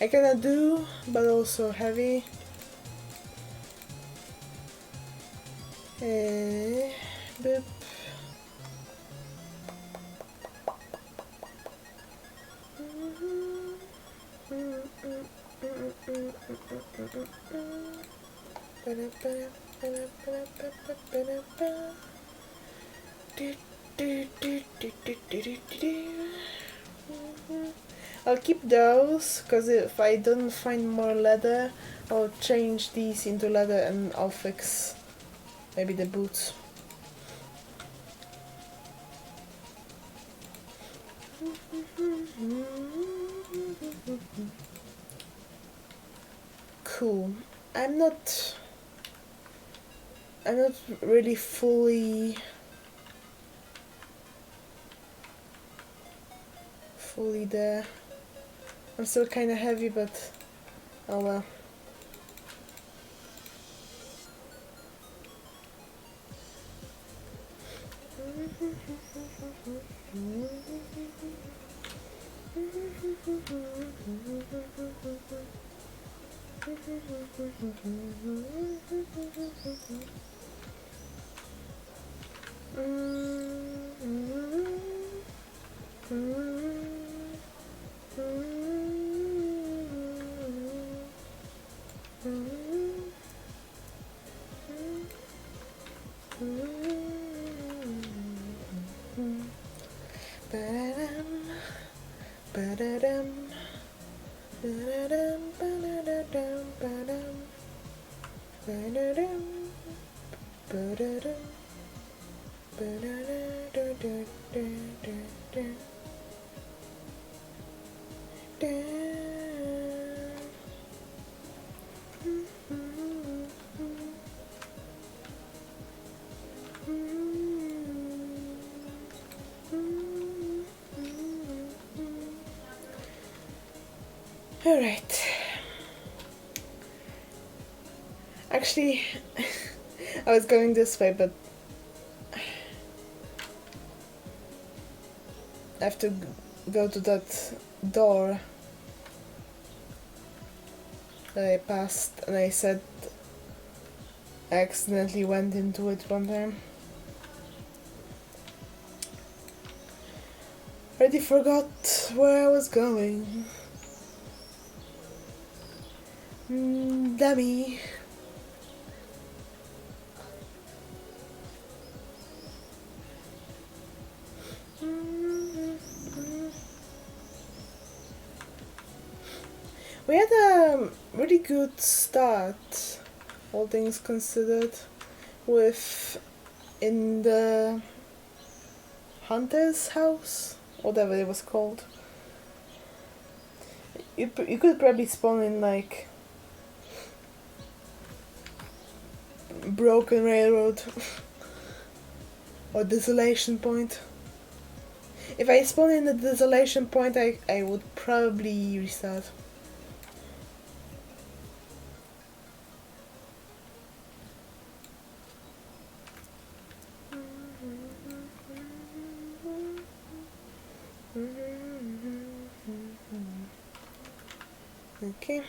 I kinda do, but also heavy. Boop. I'll keep those, because if I don't find more leather, I'll change these into leather and I'll fix maybe the boots. Cool. I'm not really fully there. I'm still kind of heavy, but oh well. Alright. Actually, I was going this way, but I have to go to that door that I passed, and I said I accidentally went into it one time. Already forgot where I was going. Dummy. We had a really good start, all things considered, with in the hunter's house, whatever it was called. You could probably spawn in like Broken Railroad or Desolation Point. If I spawn in the Desolation Point, I would probably restart. Okay.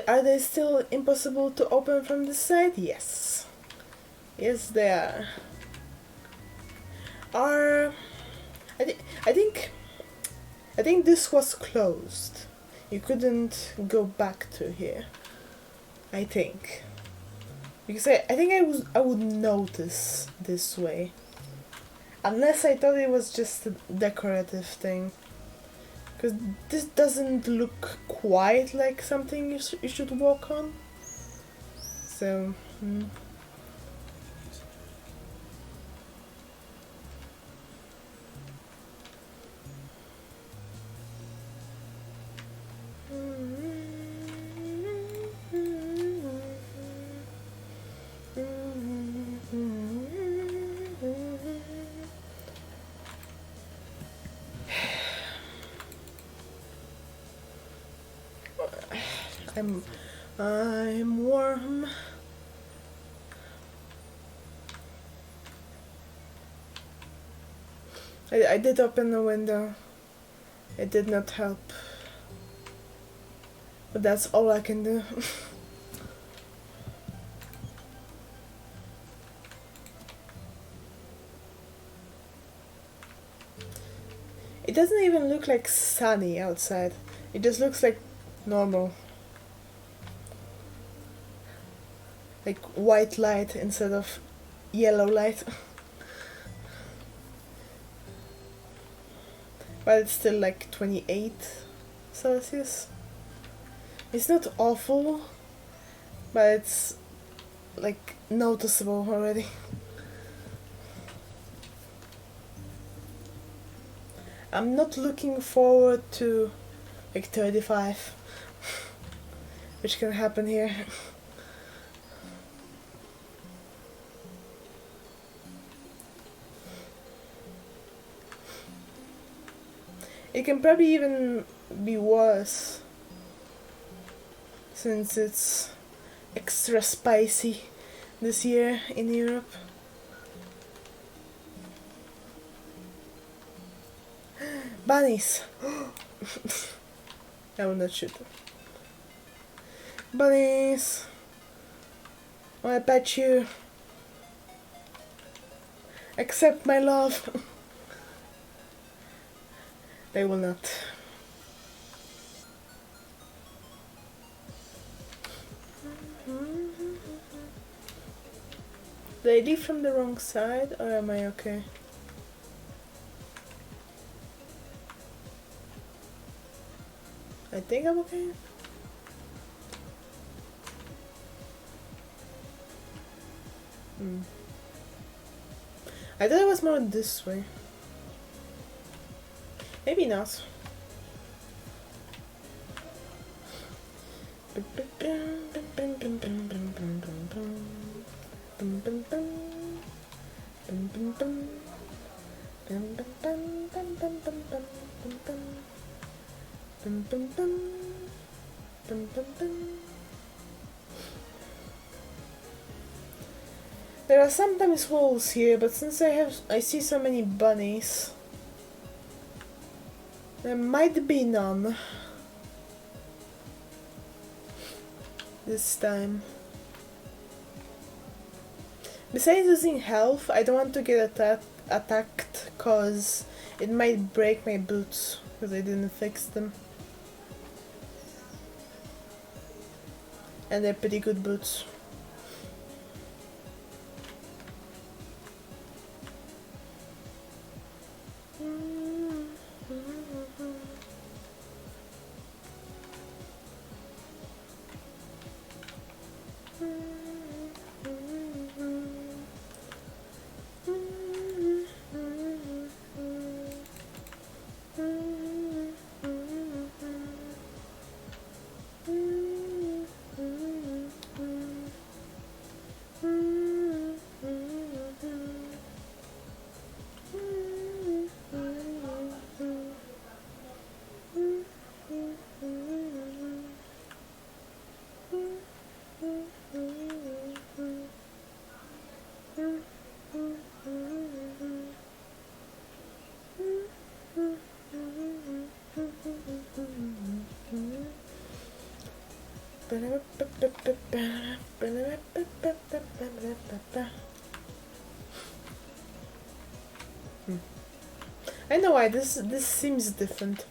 Are they still impossible to open from the side? Yes. Yes, they are. Are I think this was closed. You couldn't go back to here. I think. Because I think I would notice this way. Unless I thought it was just a decorative thing. Because this doesn't look quite like something you should walk on. So, I'm warm. I did open the window. It did not help. But that's all I can do. It doesn't even look like sunny outside. It just looks like normal. Like white light instead of yellow light. But it's still like 28 Celsius. It's not awful, but it's like noticeable already. I'm not looking forward to like 35, which can happen here. It can probably even be worse, since it's extra spicy this year in Europe. Bunnies! I will not shoot them. Bunnies! I wanna pet you. Accept my love. They will not. Did I leave from the wrong side, or am I okay? I think I'm okay. I thought it was more this way. Maybe not. There are sometimes holes here, but since I see so many bunnies, there might be none this time. Besides losing health, I don't want to get attacked cause it might break my boots because I didn't fix them. And they're pretty good boots. I know why this seems different.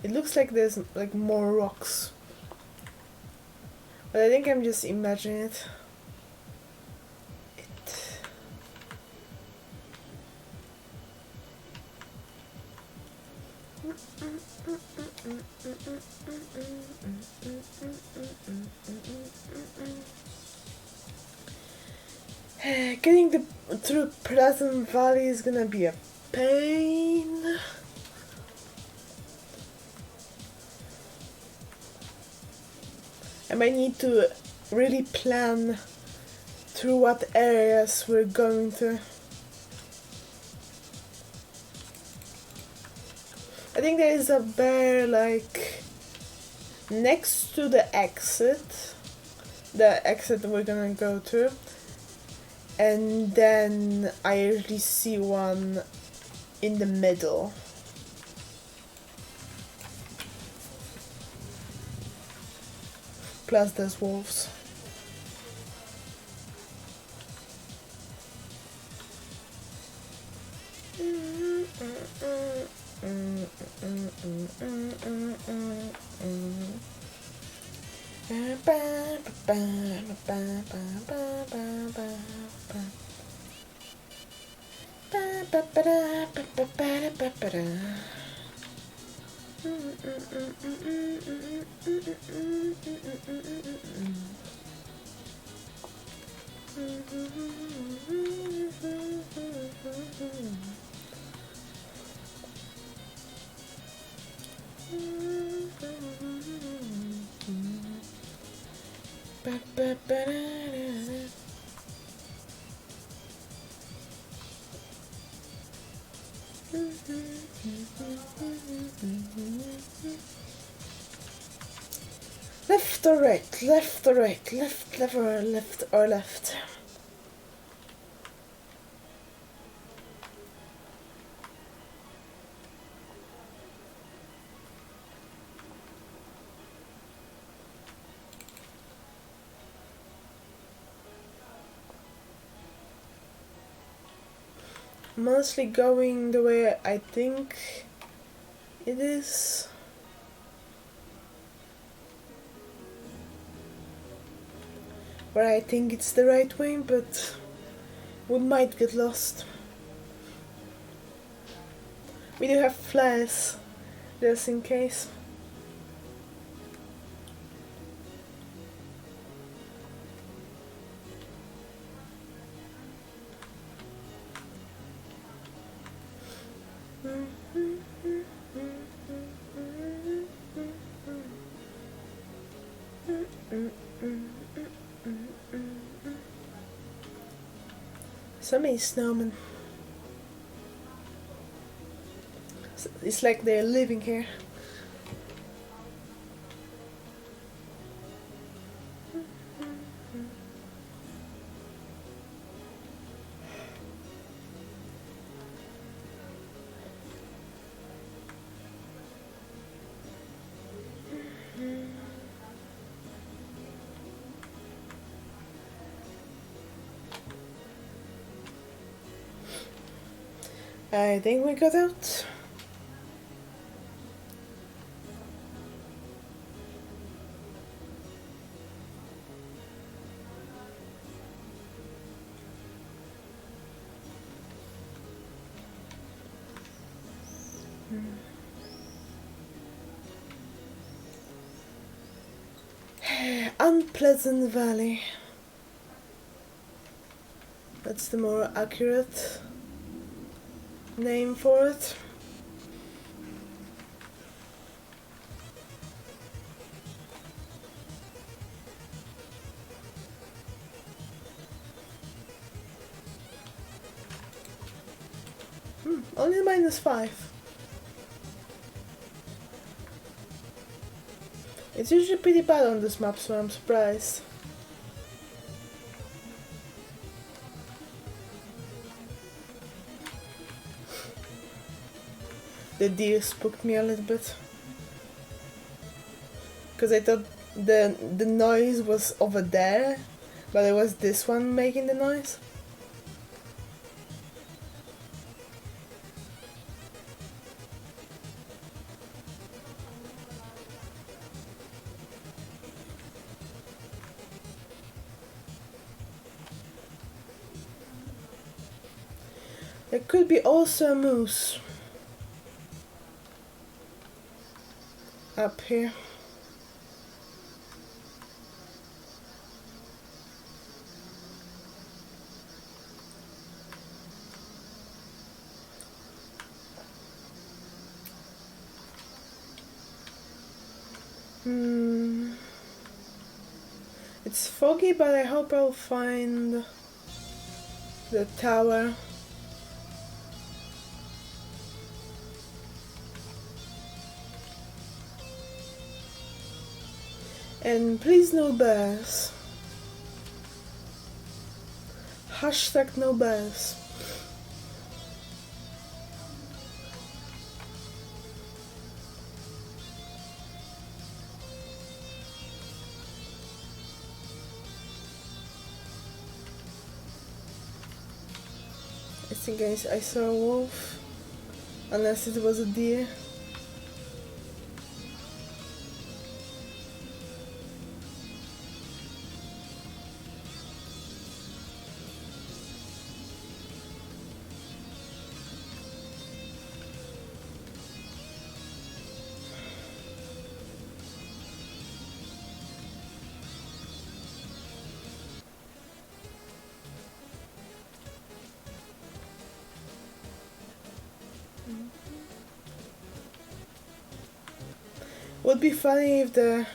It looks like there's like more rocks, but I think I'm just imagining it. Getting through Pleasant Valley is gonna be a pain. I might need to really plan through what areas we're going to. I think there is a bear like next to the exit, the exit we're gonna go to. And then I usually see one in the middle. Plus there's wolves. Left or right, left or right, left or left or left. Mostly going the way I think it is. Where I think it's the right way, but we might get lost. We do have flares, just in case. So many snowmen. It's like they're living here. I think we got out. Unpleasant Valley. That's the more accurate name for it. Only -5. It's usually pretty bad on this map, so I'm surprised. The deer spooked me a little bit. Because I thought the noise was over there, but it was this one making the noise. There could be also a moose up here. It's foggy, but I hope I'll find the tower. And please no bears. Hashtag no bears. I think I saw a wolf, unless it was a deer. Would be funny if the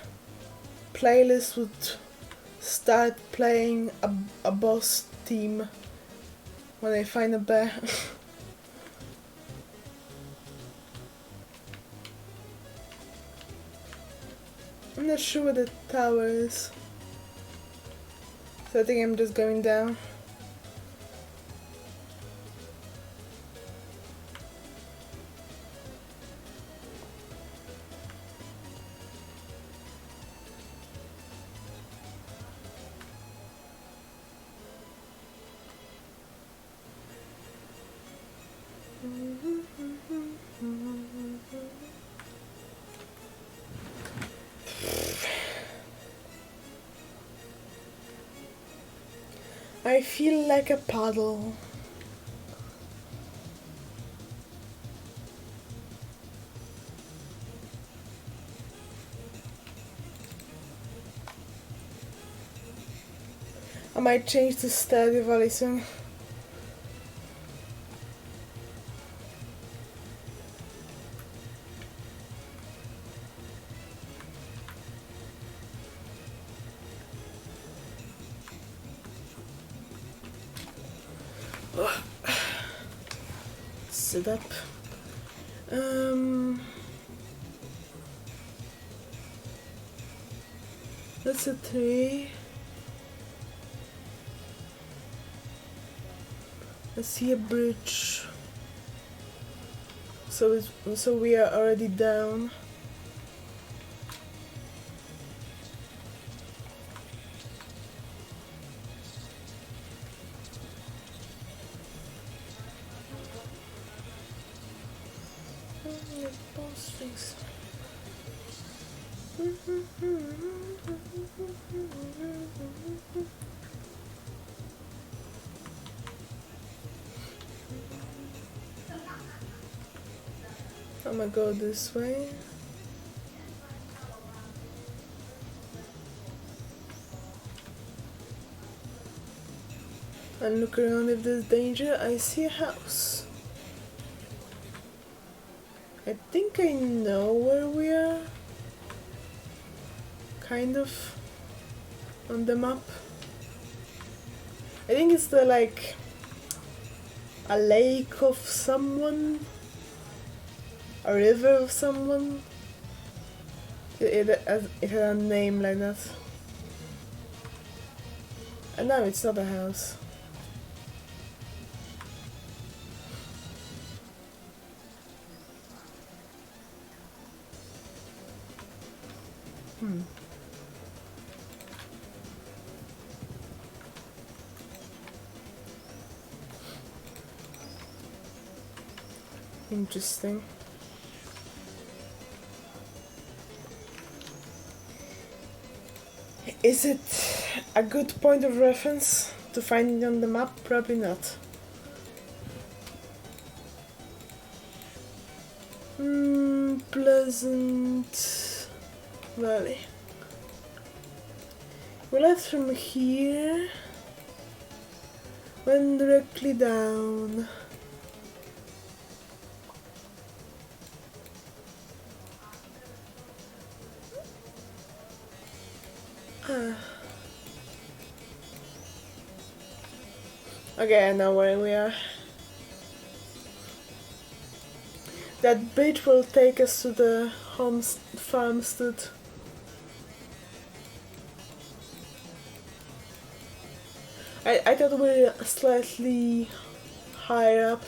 playlist would start playing a boss theme when I find a bear. I'm not sure where the tower is, so I think I'm just going down. I feel like a puddle. I might change to Stardew Valley soon. Sit up. That's a 3. I see a bridge. So we are already down. I'm gonna go this way. And look around if there's danger. I see a house. I think I know where we are. Kind of on the map. I think it's the like a lake of someone, a river of someone. It had a name like that. And no, it's not a house. Interesting. Is it a good point of reference to find it on the map? Probably not. Pleasant Valley. We left from here, went directly down. Okay, I know where we are. That bridge will take us to the farmstead. I thought we were slightly higher up.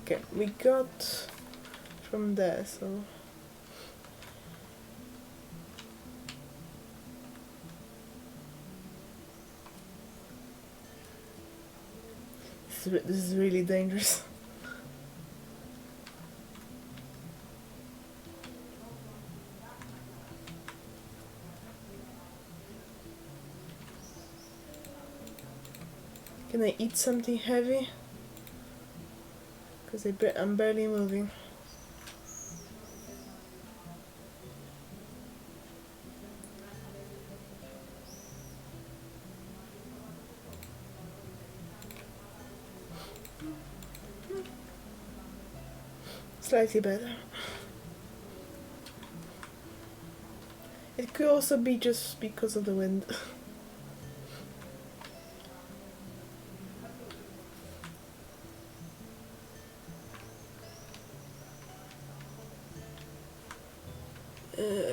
Okay, we got from there, so this is really dangerous. Can I eat something heavy? Because I'm barely moving. Slightly better. It could also be just because of the wind.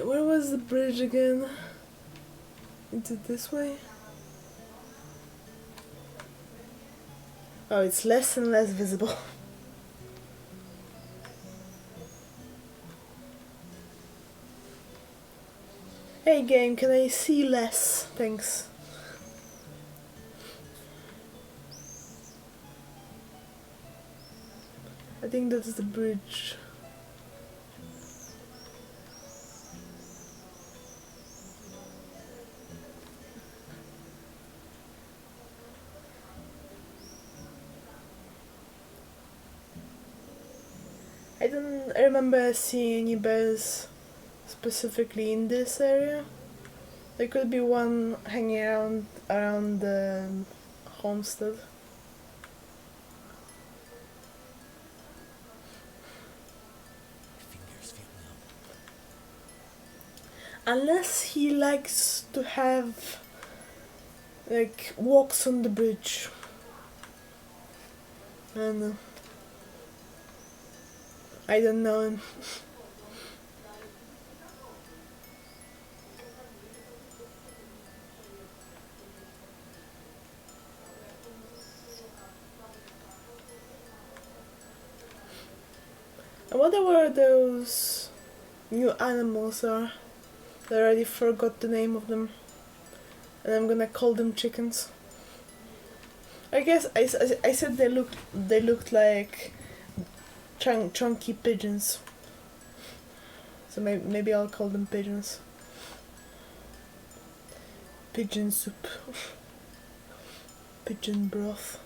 Where was the bridge again? Is it this way? Oh, it's less and less visible. Hey game, can I see less? Thanks. I think that's the bridge. I don't remember seeing any bears specifically in this area. There could be one hanging around the homestead.
Fingers feel numb.
Unless he likes to have like walks on the bridge. And I don't know him. I wonder where those new animals are. I already forgot the name of them. And I'm gonna call them chickens. I guess I said they looked like chunky pigeons. So maybe I'll call them pigeons. Pigeon soup. Pigeon broth.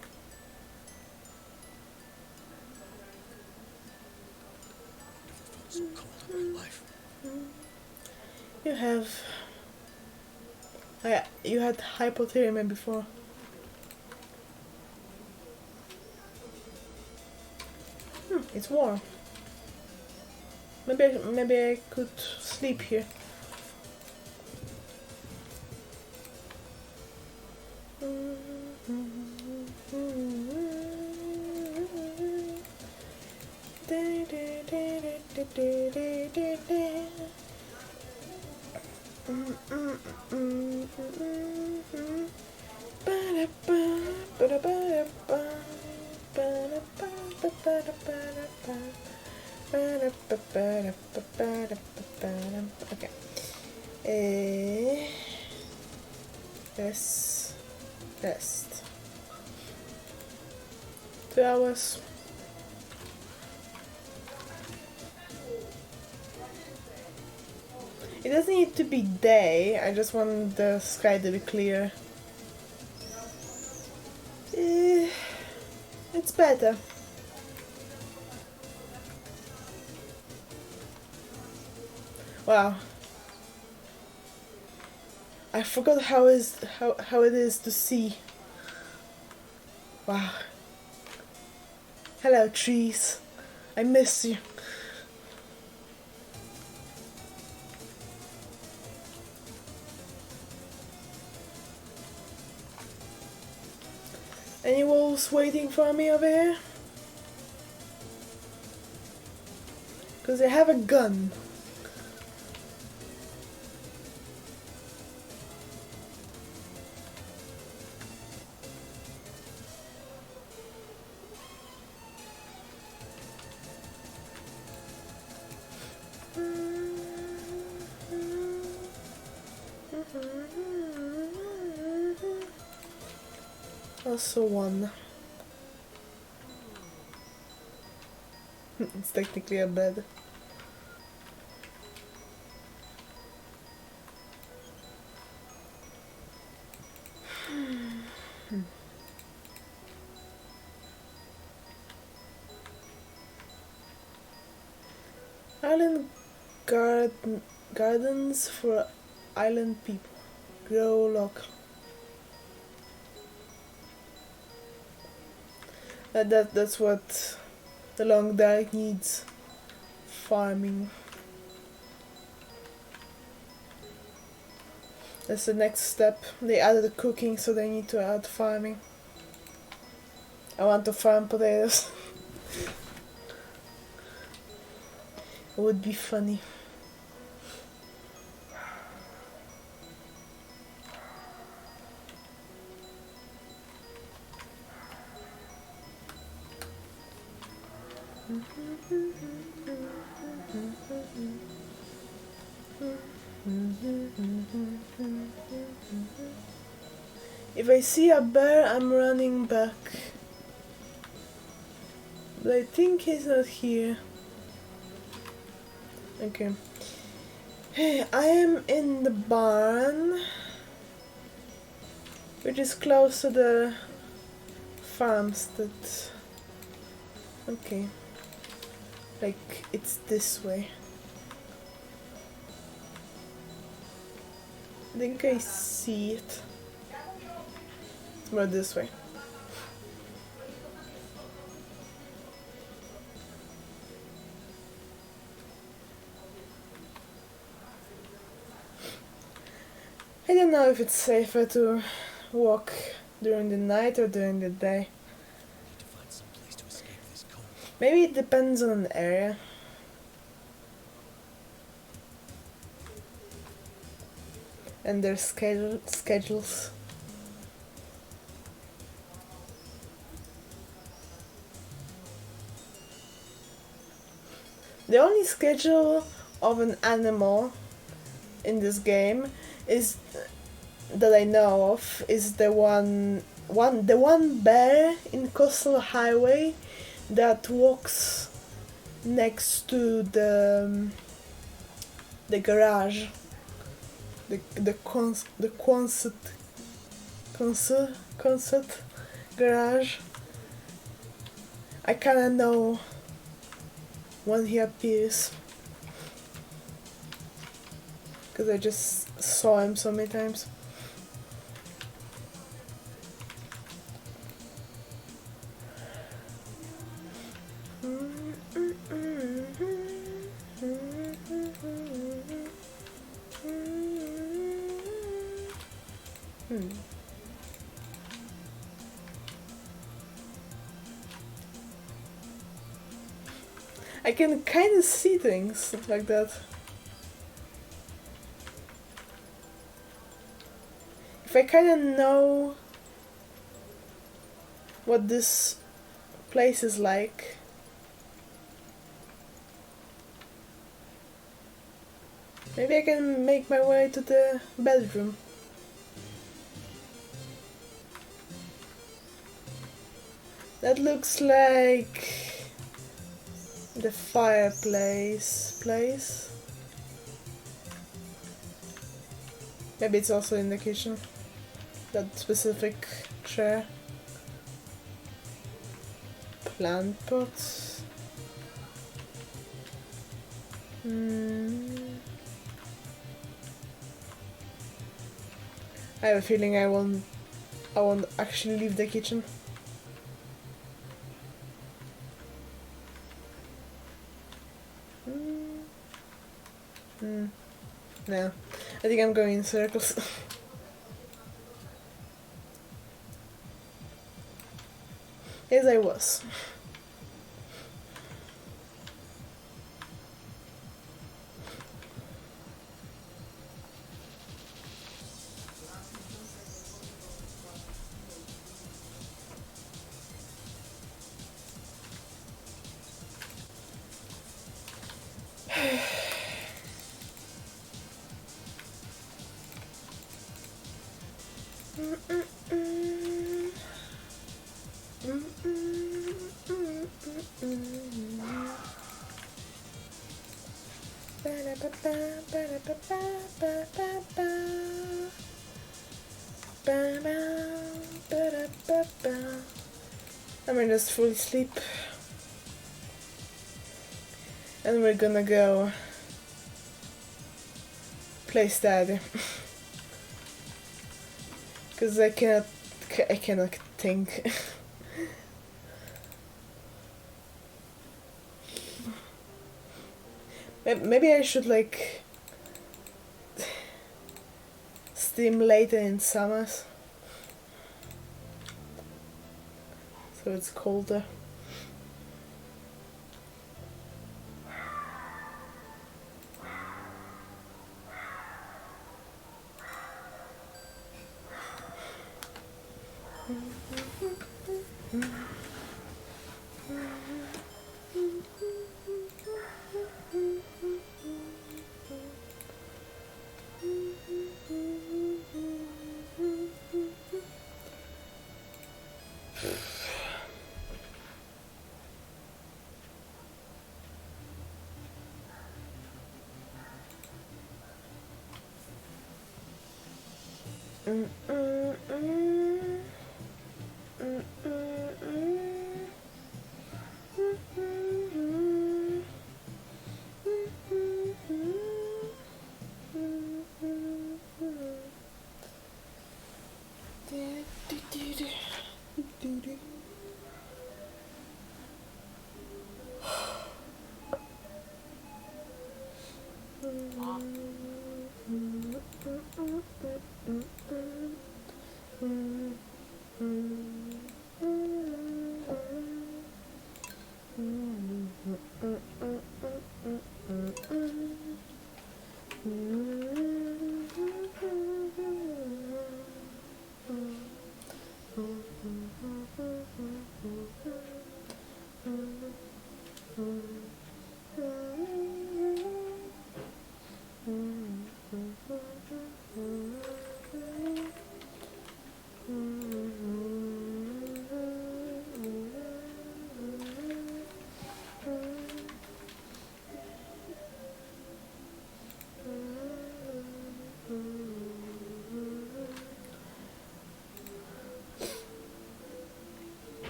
Never felt so cold in my life.
You have. You had hypothermia before. It's warm. Maybe I could sleep here. Okay. Rest. 2 hours. It doesn't need to be day, I just want the sky to be clear. It's better. Wow. I forgot how it is to see. Wow. Hello trees. I miss you. Any wolves waiting for me over here? Because I have a gun. Also one. It's technically a bed. Island gardens for island people. Grow local. That's what the Long Dark needs. Farming. That's the next step. They added the cooking, so they need to add farming. I want to farm potatoes. It would be funny. If I see a bear, I'm running back. But I think he's not here. Okay. I am in the barn, which is close to the farmstead. Okay. Like, it's this way. I think I see it. It's more this way. I don't know if it's safer to walk during the night or during the day.
To find some place to escape this cold.
Maybe it depends on an area. And their schedules. The only schedule of an animal in this game is that I know of is the one bear in Coastal Highway that walks next to the garage, the concert garage. I kinda know when he appears, because I just saw him so many times. I can kind of see things like that. If I kind of know what this place is like, maybe I can make my way to the bedroom. That looks like the fireplace place. Maybe it's also in the kitchen. That specific chair. Plant pots. I have a feeling I won't actually leave the kitchen. No, I think I'm going in circles. Yes, I was. I'm gonna just fully sleep. And we're gonna go play Stadia. Cause I cannot think. Maybe I should like steam later in summers. So it's colder.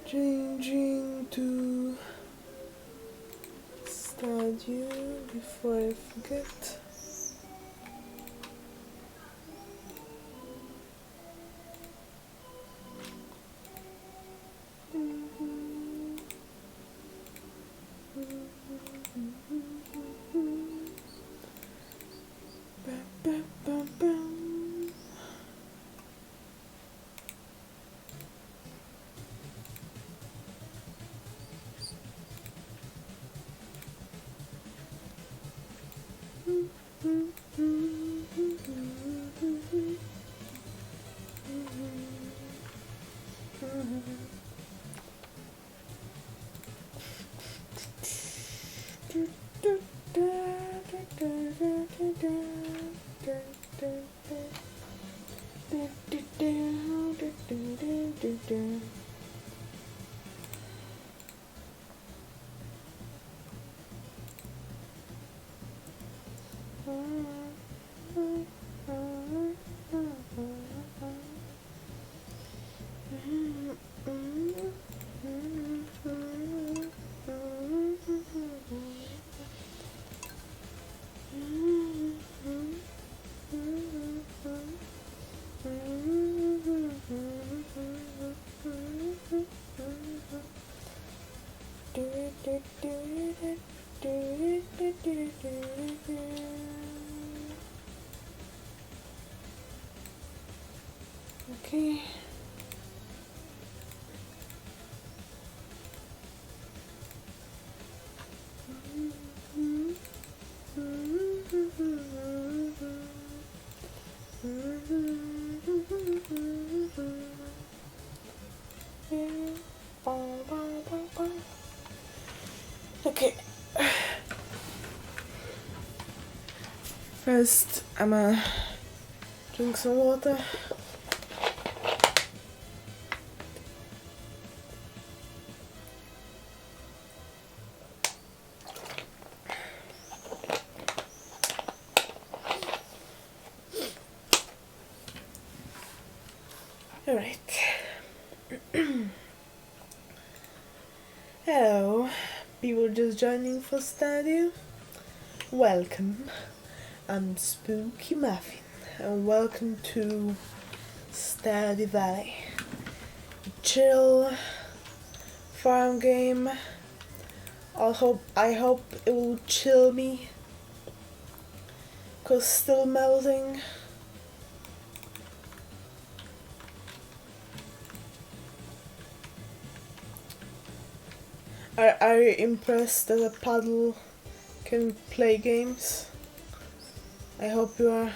Changing to Stardew before I forget. Okay. Okay. First, I'm gonna drink some water. Alright. Hello, people just joining for Stardew. Welcome. I'm Spooky Muffin, and welcome to Stardew Valley. Chill farm game. I hope it will chill me, 'cause still melting. Are you impressed that a paddle can play games? I hope you are.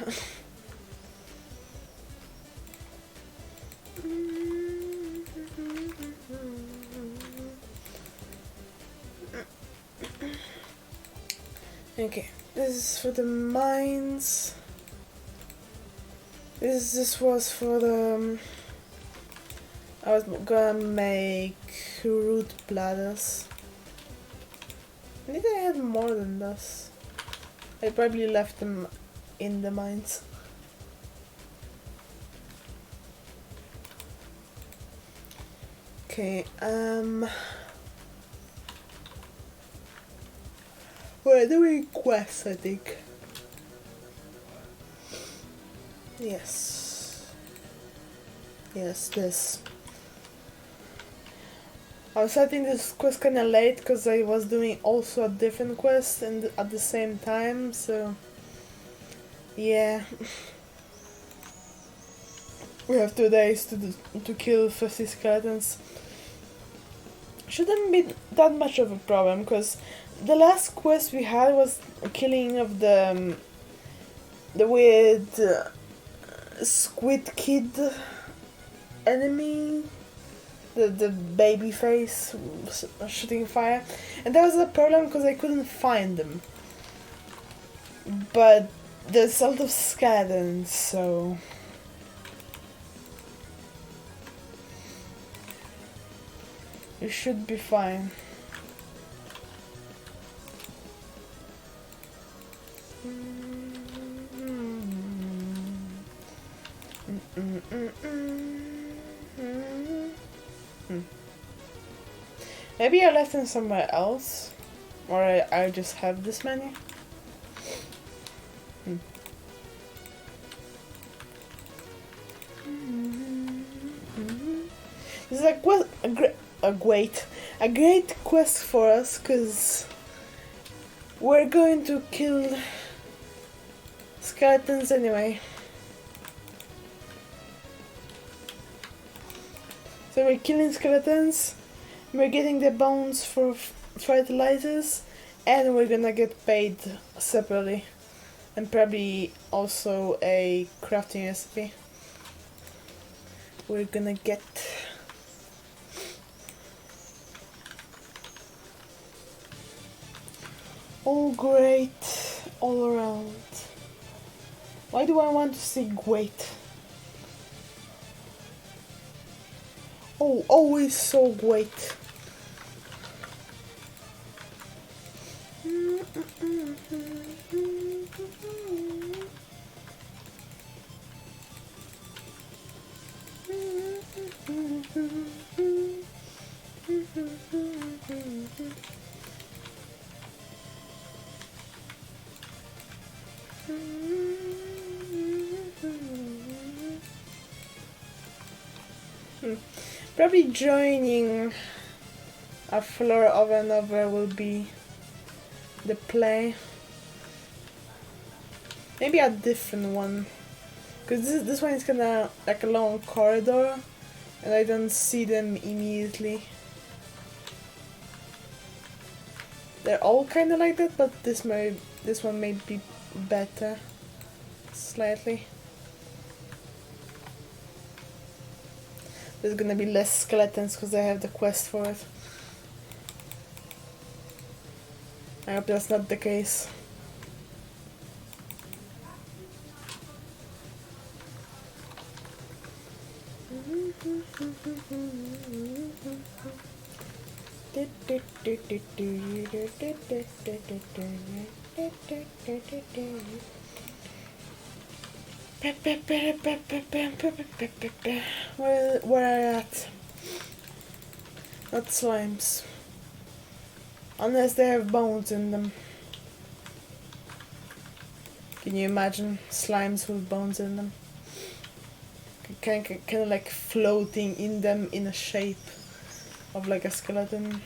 Okay, this is for the mines. This was for the. I was gonna make root bladders. I think I had more than this. I probably left them in the mines. Okay, we're doing quests, I think. Yes, this. I was starting this quest kinda late because I was doing also a different quest and at the same time, so yeah. We have 2 days to kill 50 skeletons. Shouldn't be that much of a problem, because the last quest we had was killing of the weird squid kid enemy, the baby face shooting fire, and that was a problem because I couldn't find them. But there's a lot of skeletons, so you should be fine. Maybe I left them somewhere else, or I just have this many. This is a great quest for us, because we're going to kill skeletons anyway. So we're killing skeletons, we're getting the bones for fertilizers, and we're gonna get paid separately. And probably also a crafting recipe. We're gonna get. All great all around. Why do I want to say great? Oh, always so great. Probably joining a floor over and over will be the play. Maybe a different one, because this one is kinda like a long corridor, and I don't see them immediately. They're all kinda like that, but this one may be better, slightly. There's gonna be less skeletons because I have the quest for it. I hope that's not the case. Where are you at? Not slimes. Unless they have bones in them. Can you imagine slimes with bones in them? Kind of like floating in them in a shape of like a skeleton.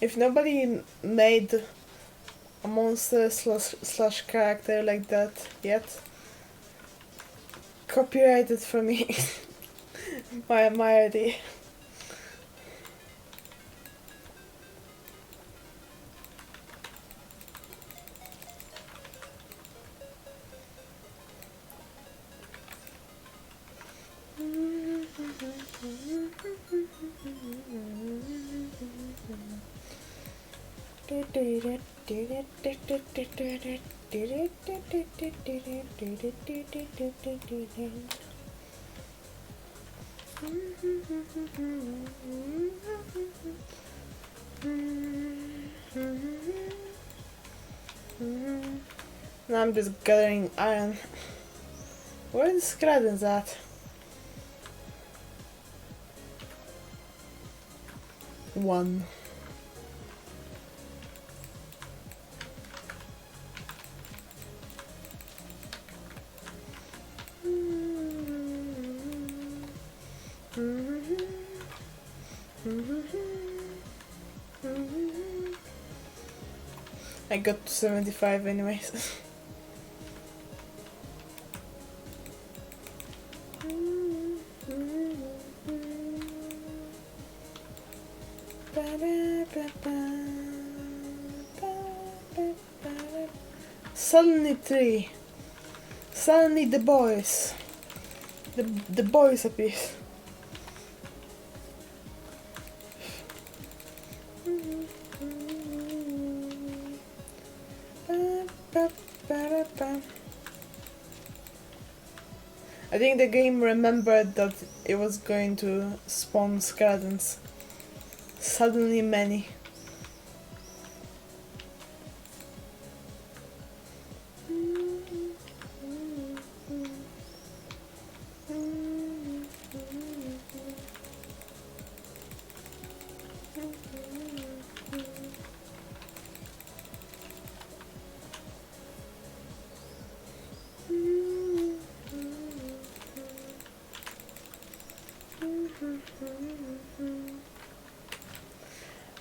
If nobody made a monster slash character like that yet, copyrighted for me. my idea. Now I'm just gathering iron. Where is skeletons at? One. I got to 75 anyways. Suddenly three. Suddenly the boys. The boys appear. I think the game remembered that it was going to spawn skeletons. Suddenly many.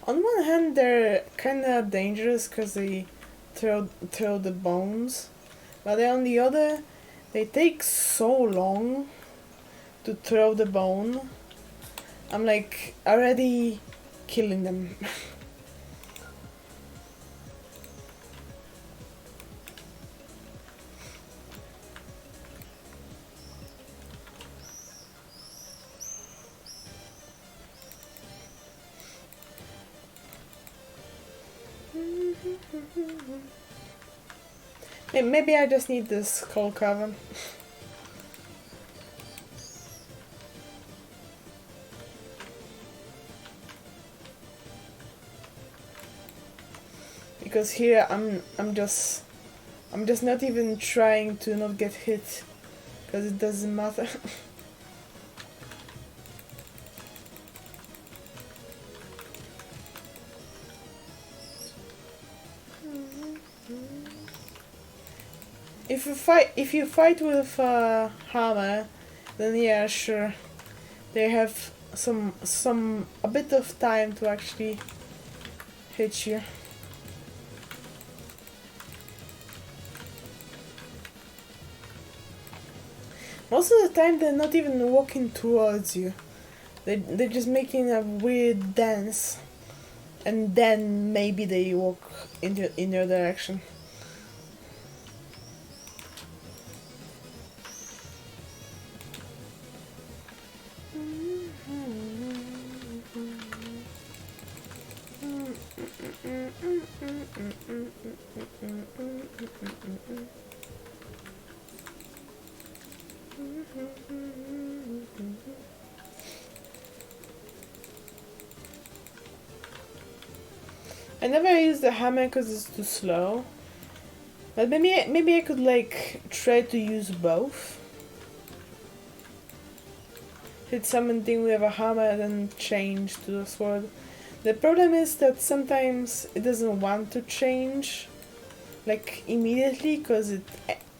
On one hand, they're kind of dangerous because they throw the bones, but on the other, they take so long to throw the bone. I'm like already killing them. Maybe I just need this skull cavern. Because here I'm just not even trying to not get hit, because it doesn't matter. If you fight with hammer, then yeah, sure, they have a bit of time to actually hit you. Most of the time, they're not even walking towards you. They're just making a weird dance, and then maybe they walk in your direction. I never use the hammer because it's too slow. But maybe I could like try to use both. Hit something with a hammer and then change to the sword. The problem is that sometimes it doesn't want to change like immediately because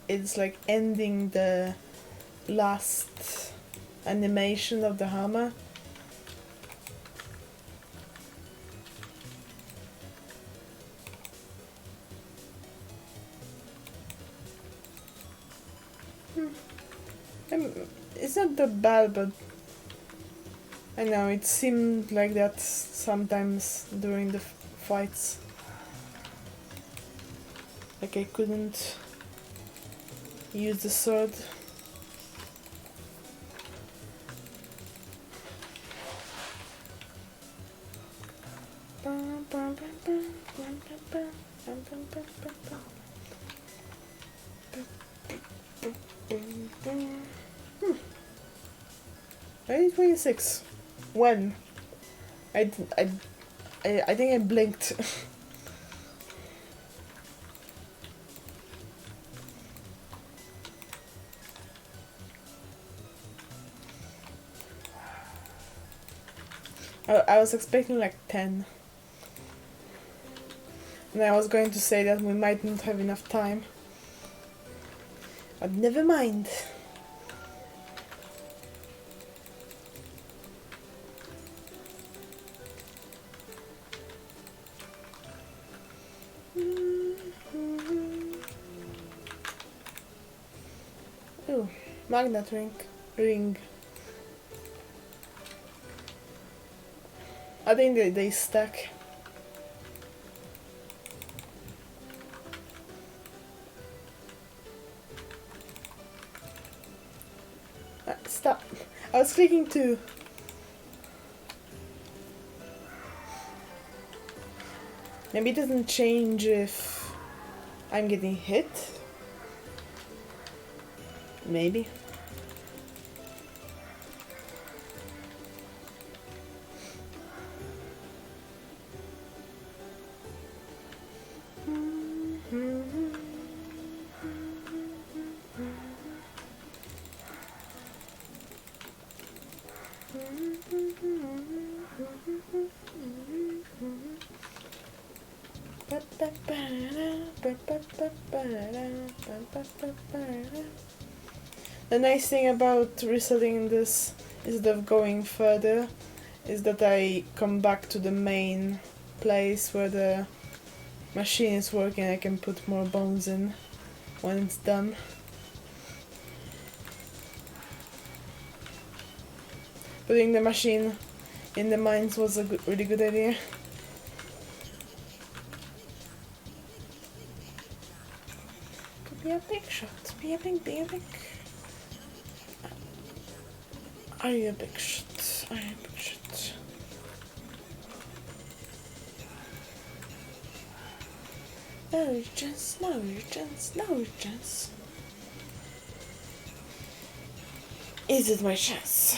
it's like ending the last animation of the hammer. It's not that bad, but I know it seemed like that sometimes during the fights. Like I couldn't use the sword. Maybe 26. When? I think I blinked. I was expecting like 10. And I was going to say that we might not have enough time. But never mind. Ooh, magnet ring. I think they stack. Stop. I was clicking too. Maybe it doesn't change if I'm getting hit. Maybe. The nice thing about resetting this, instead of going further, is that I come back to the main place where the machine is working. I can put more bones in when it's done. Putting the machine in the mines was a really good idea. Could be a big shot. Be a big. Are you a big shot? Are you a big shot? No chance, no chance, no chance. Is it my chance?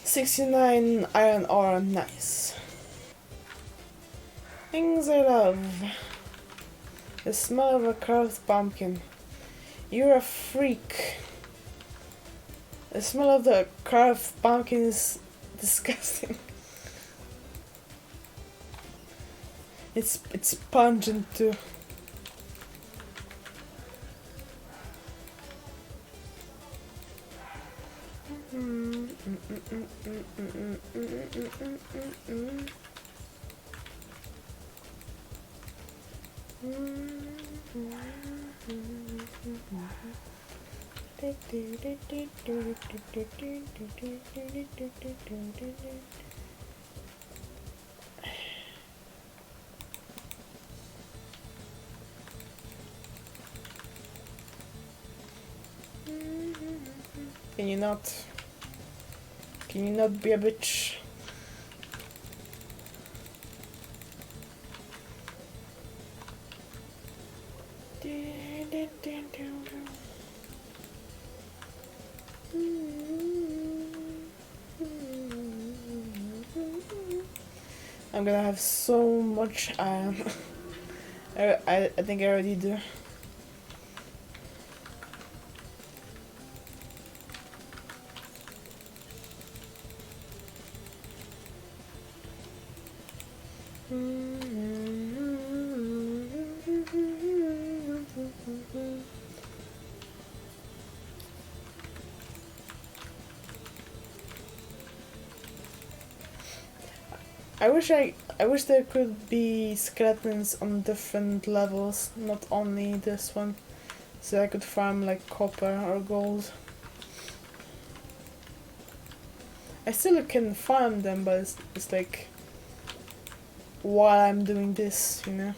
69 iron ore, nice. Things I love. The smell of a carved pumpkin. You're a freak. The smell of the carved pumpkin is disgusting. It's pungent too. Can you not? Can you not be a bitch? I'm gonna have so much iron. I think I already do. I wish there could be skeletons on different levels, not only this one, so I could farm like copper or gold. I still can farm them, but it's like while I'm doing this, you know.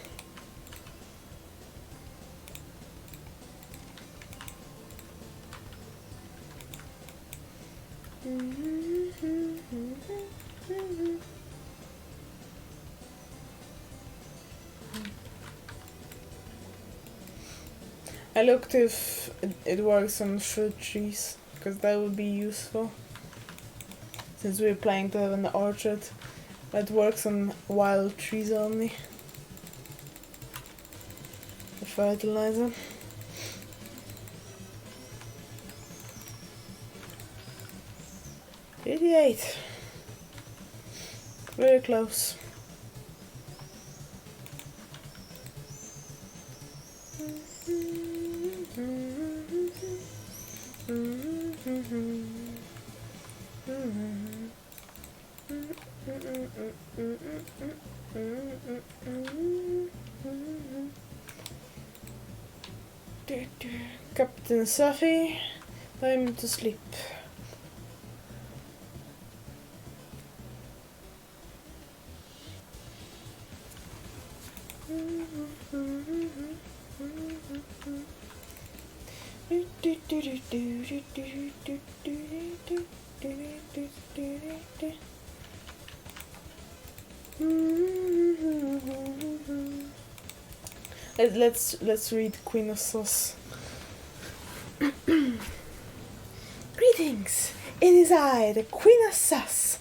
I looked if it works on fruit trees, because that would be useful. Since we're planning to have an orchard, it works on wild trees only. The fertilizer. '88. Very close. Captain Safi, time to sleep. Let's read Queen of Sauce. Greetings! It is I, the Queen of Sauce.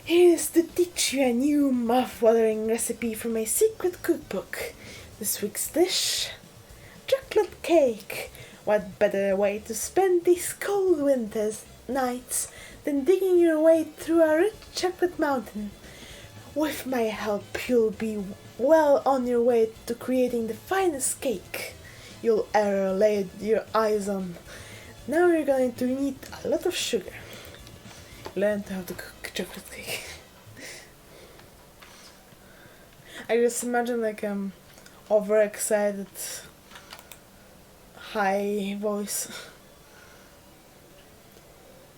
Here is to teach you a new mouth-watering recipe from my secret cookbook. This week's dish: chocolate cake. What better way to spend these cold winter's nights than digging your way through a rich chocolate mountain? With my help, you'll be well on your way to creating the finest cake you'll ever lay your eyes on. Now you're going to need a lot of sugar. Learn how to cook chocolate cake. I just imagine like overexcited high voice.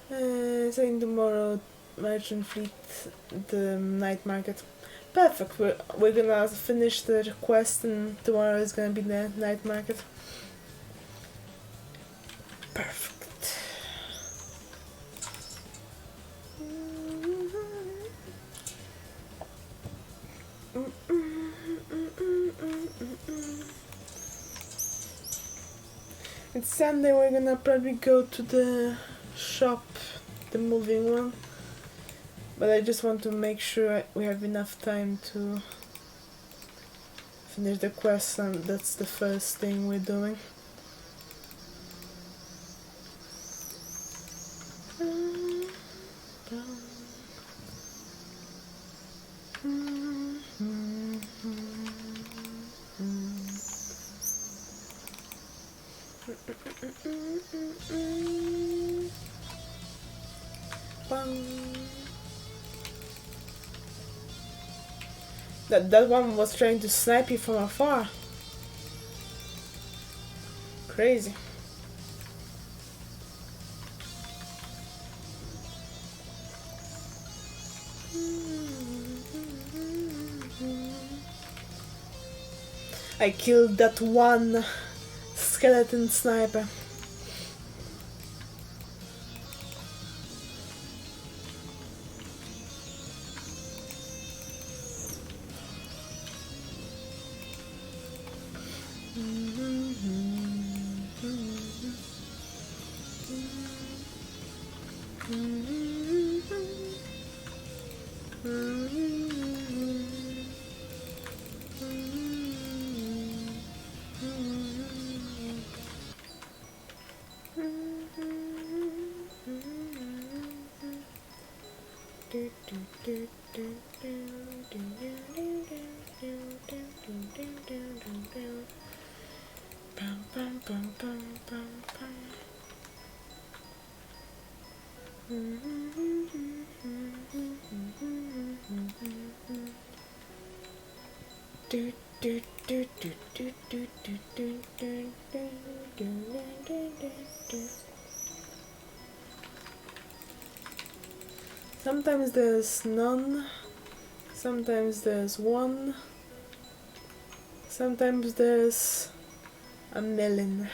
Saying tomorrow, merchant fleet, the night market. Perfect. We're gonna finish the quest, and tomorrow is gonna be the night market. Perfect. It's Sunday, we're gonna probably go to the shop, the moving one. But I just want to make sure we have enough time to finish the quest, and that's the first thing we're doing. That one was trying to snipe you from afar. Crazy. I killed that one skeleton sniper. Do, do, do, do, do, do, do, do, do, do, do, do. Sometimes there's none, sometimes there's one, sometimes there's a million.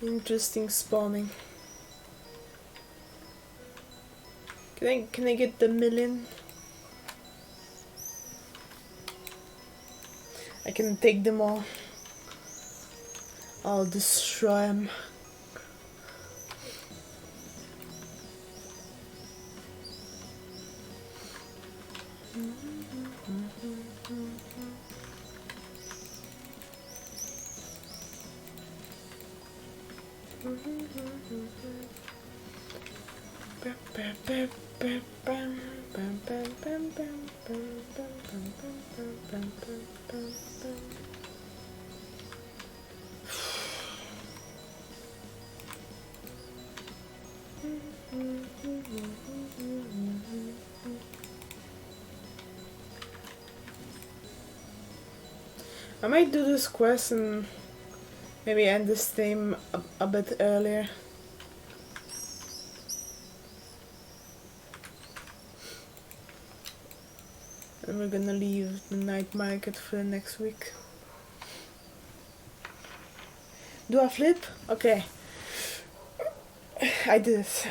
Interesting spawning. Can I get the million? I can take them all. I'll destroy them. I might do this quest and maybe end this stream a bit earlier. And we're gonna leave the night market for the next week. Do I flip? Okay. I did it.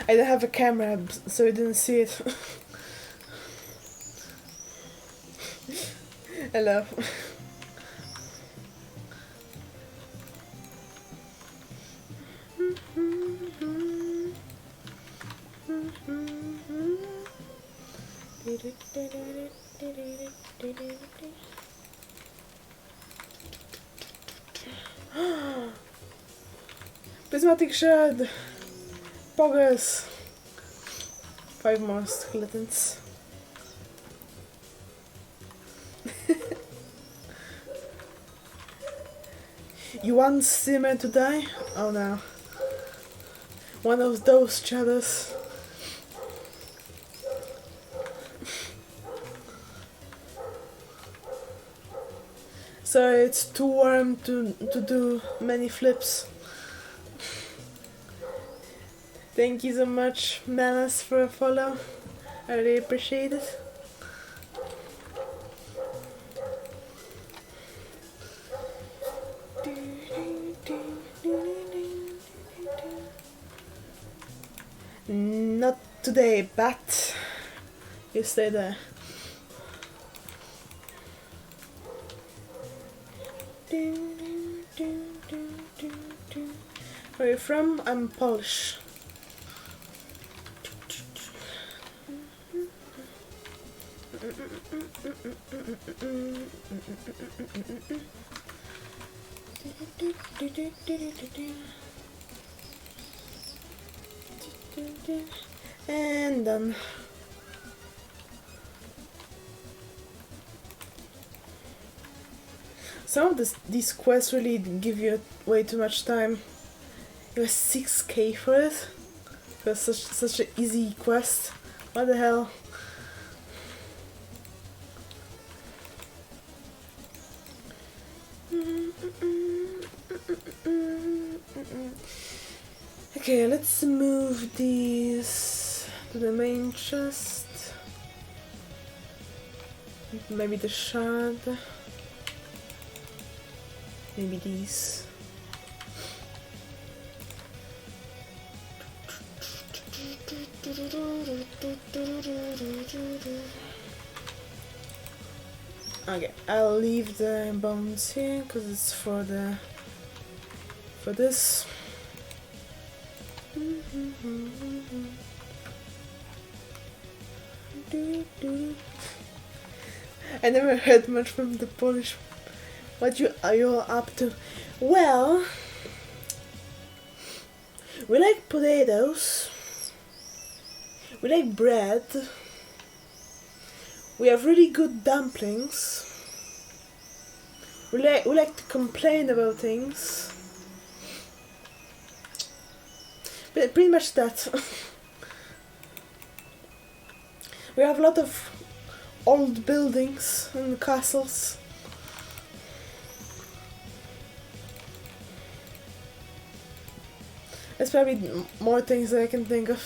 I didn't have a camera, so I didn't see it. Hello. Prismatic shard. Progress. 5 more skeletons. You want Simmer to die? Oh no. One of those shadows. Sorry, it's too warm to do many flips. Thank you so much, Menace, for a follow. I really appreciate it. Not today, Bat. You stay there. Where are you from? I'm Polish. And done. Some of these quests really give you way too much time. You have 6k for it. That's such an easy quest. What the hell? Okay, let's move these to the main chest. Maybe the shard. Maybe these. Okay, I'll leave the bones here because it's for this. I never heard much from the Polish. What are you all up to? Well, we like potatoes. We like bread. We have really good dumplings. We like to complain about things. But pretty much that. We have a lot of old buildings and castles. There's probably more things that I can think of.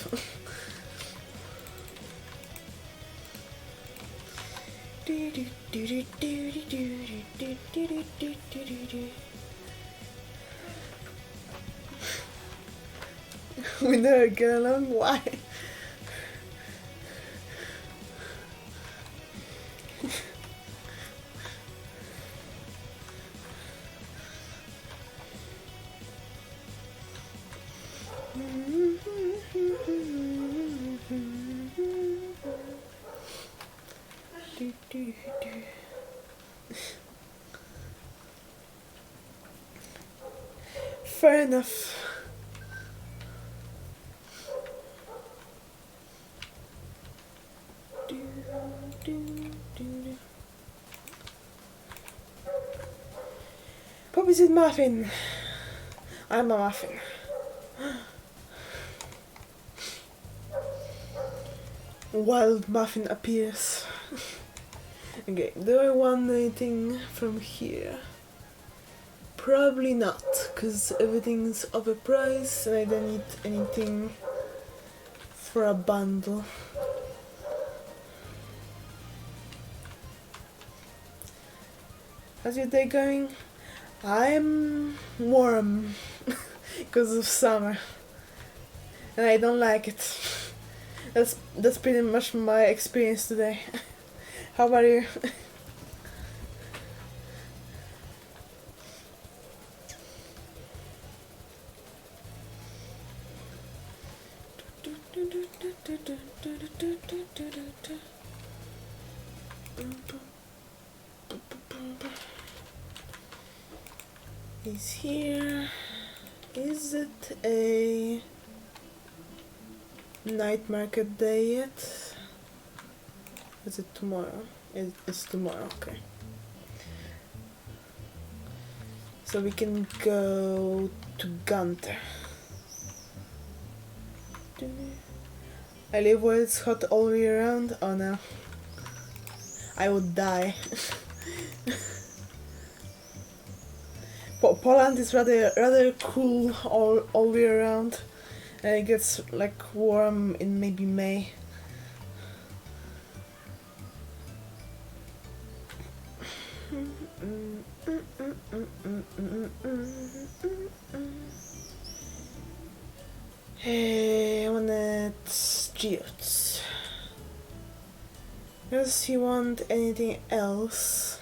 We never get along, why? Fair enough. Poppy said muffin. I'm a muffin. Wild muffin appears. Okay, do I want anything from here? Probably not, because everything's overpriced and I don't need anything for a bundle. How's your day going? I'm warm because of summer and I don't like it. That's pretty much my experience today. How about you? He's here. Is it a night market day yet? Is it tomorrow? It's tomorrow, okay. So we can go to Gunter. I live where it's hot all year round? Oh no. I would die. Poland is rather cool all year round. And it gets like warm in maybe May. Hey, I wanted geodes. Does he want anything else?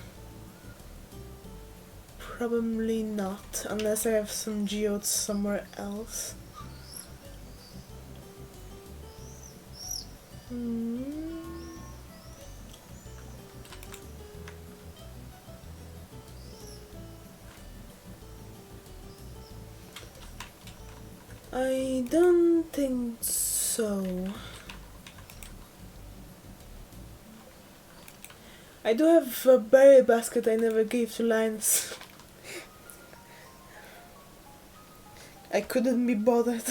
Probably not, unless I have some geodes somewhere else. I don't think so. I do have a berry basket I never gave to Linus. I couldn't be bothered.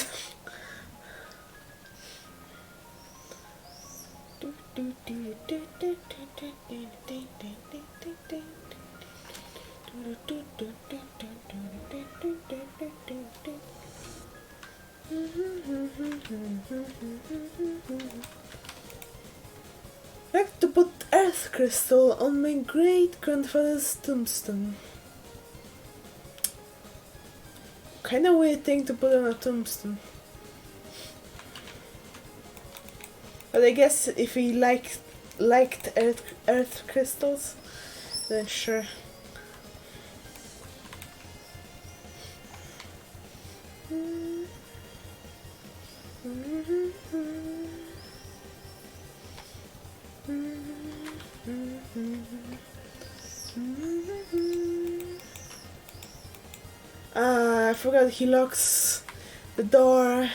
I like to put earth crystal on my great grandfather's tombstone. Kinda weird thing to put on a tombstone. But I guess if he liked earth crystals, then sure. I forgot he locks the door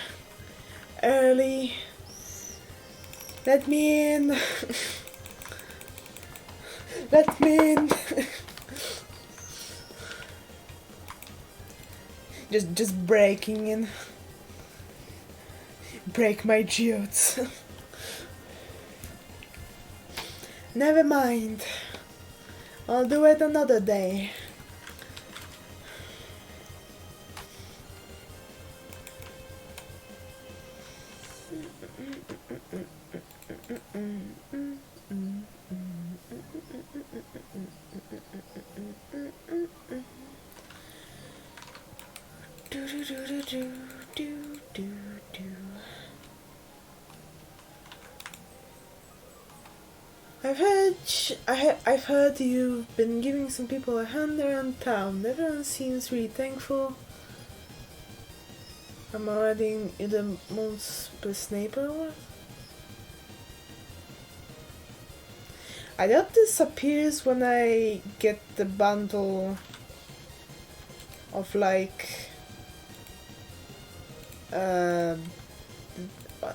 early. Let me in. Let me in. just breaking in. Break my geodes. Never mind. I'll do it another day. I've heard you've been giving some people a hand around town. Everyone seems really thankful. I'm already in the most best neighbor or what? I doubt this appears when I get the bundle of like what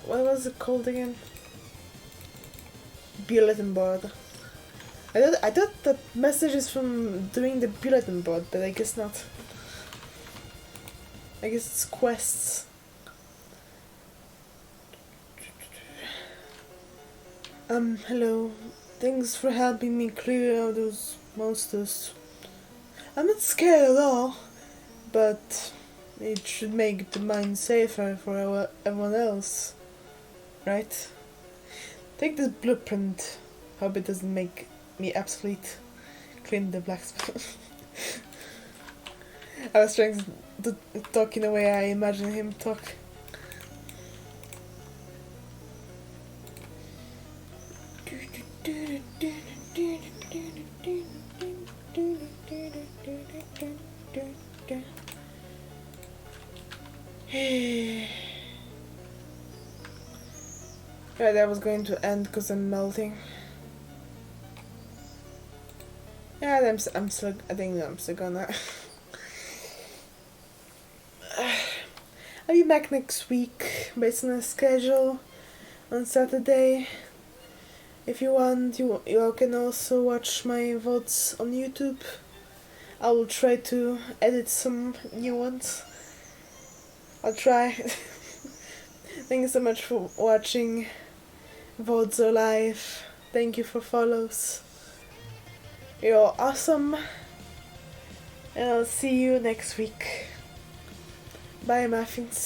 was it called again? Bulletin board. I thought that message is from doing the bulletin board, but I guess not. I guess it's quests. Hello. Thanks for helping me clear out those monsters. I'm not scared at all, but it should make the mine safer for everyone else, right? Take this blueprint. Hope it doesn't make me obsolete. Clean the blacksmith. I was trying to talk in a way I imagine him talk. Yeah, that was going to end because I'm melting. Yeah, I'm still. I think I'm still gonna. I'll be back next week based on a schedule on Saturday. If you want, you can also watch my VODs on YouTube. I will try to edit some new ones. I'll try. Thank you so much for watching VODs or live. Thank you for follows. You're awesome. And I'll see you next week. Bye, muffins.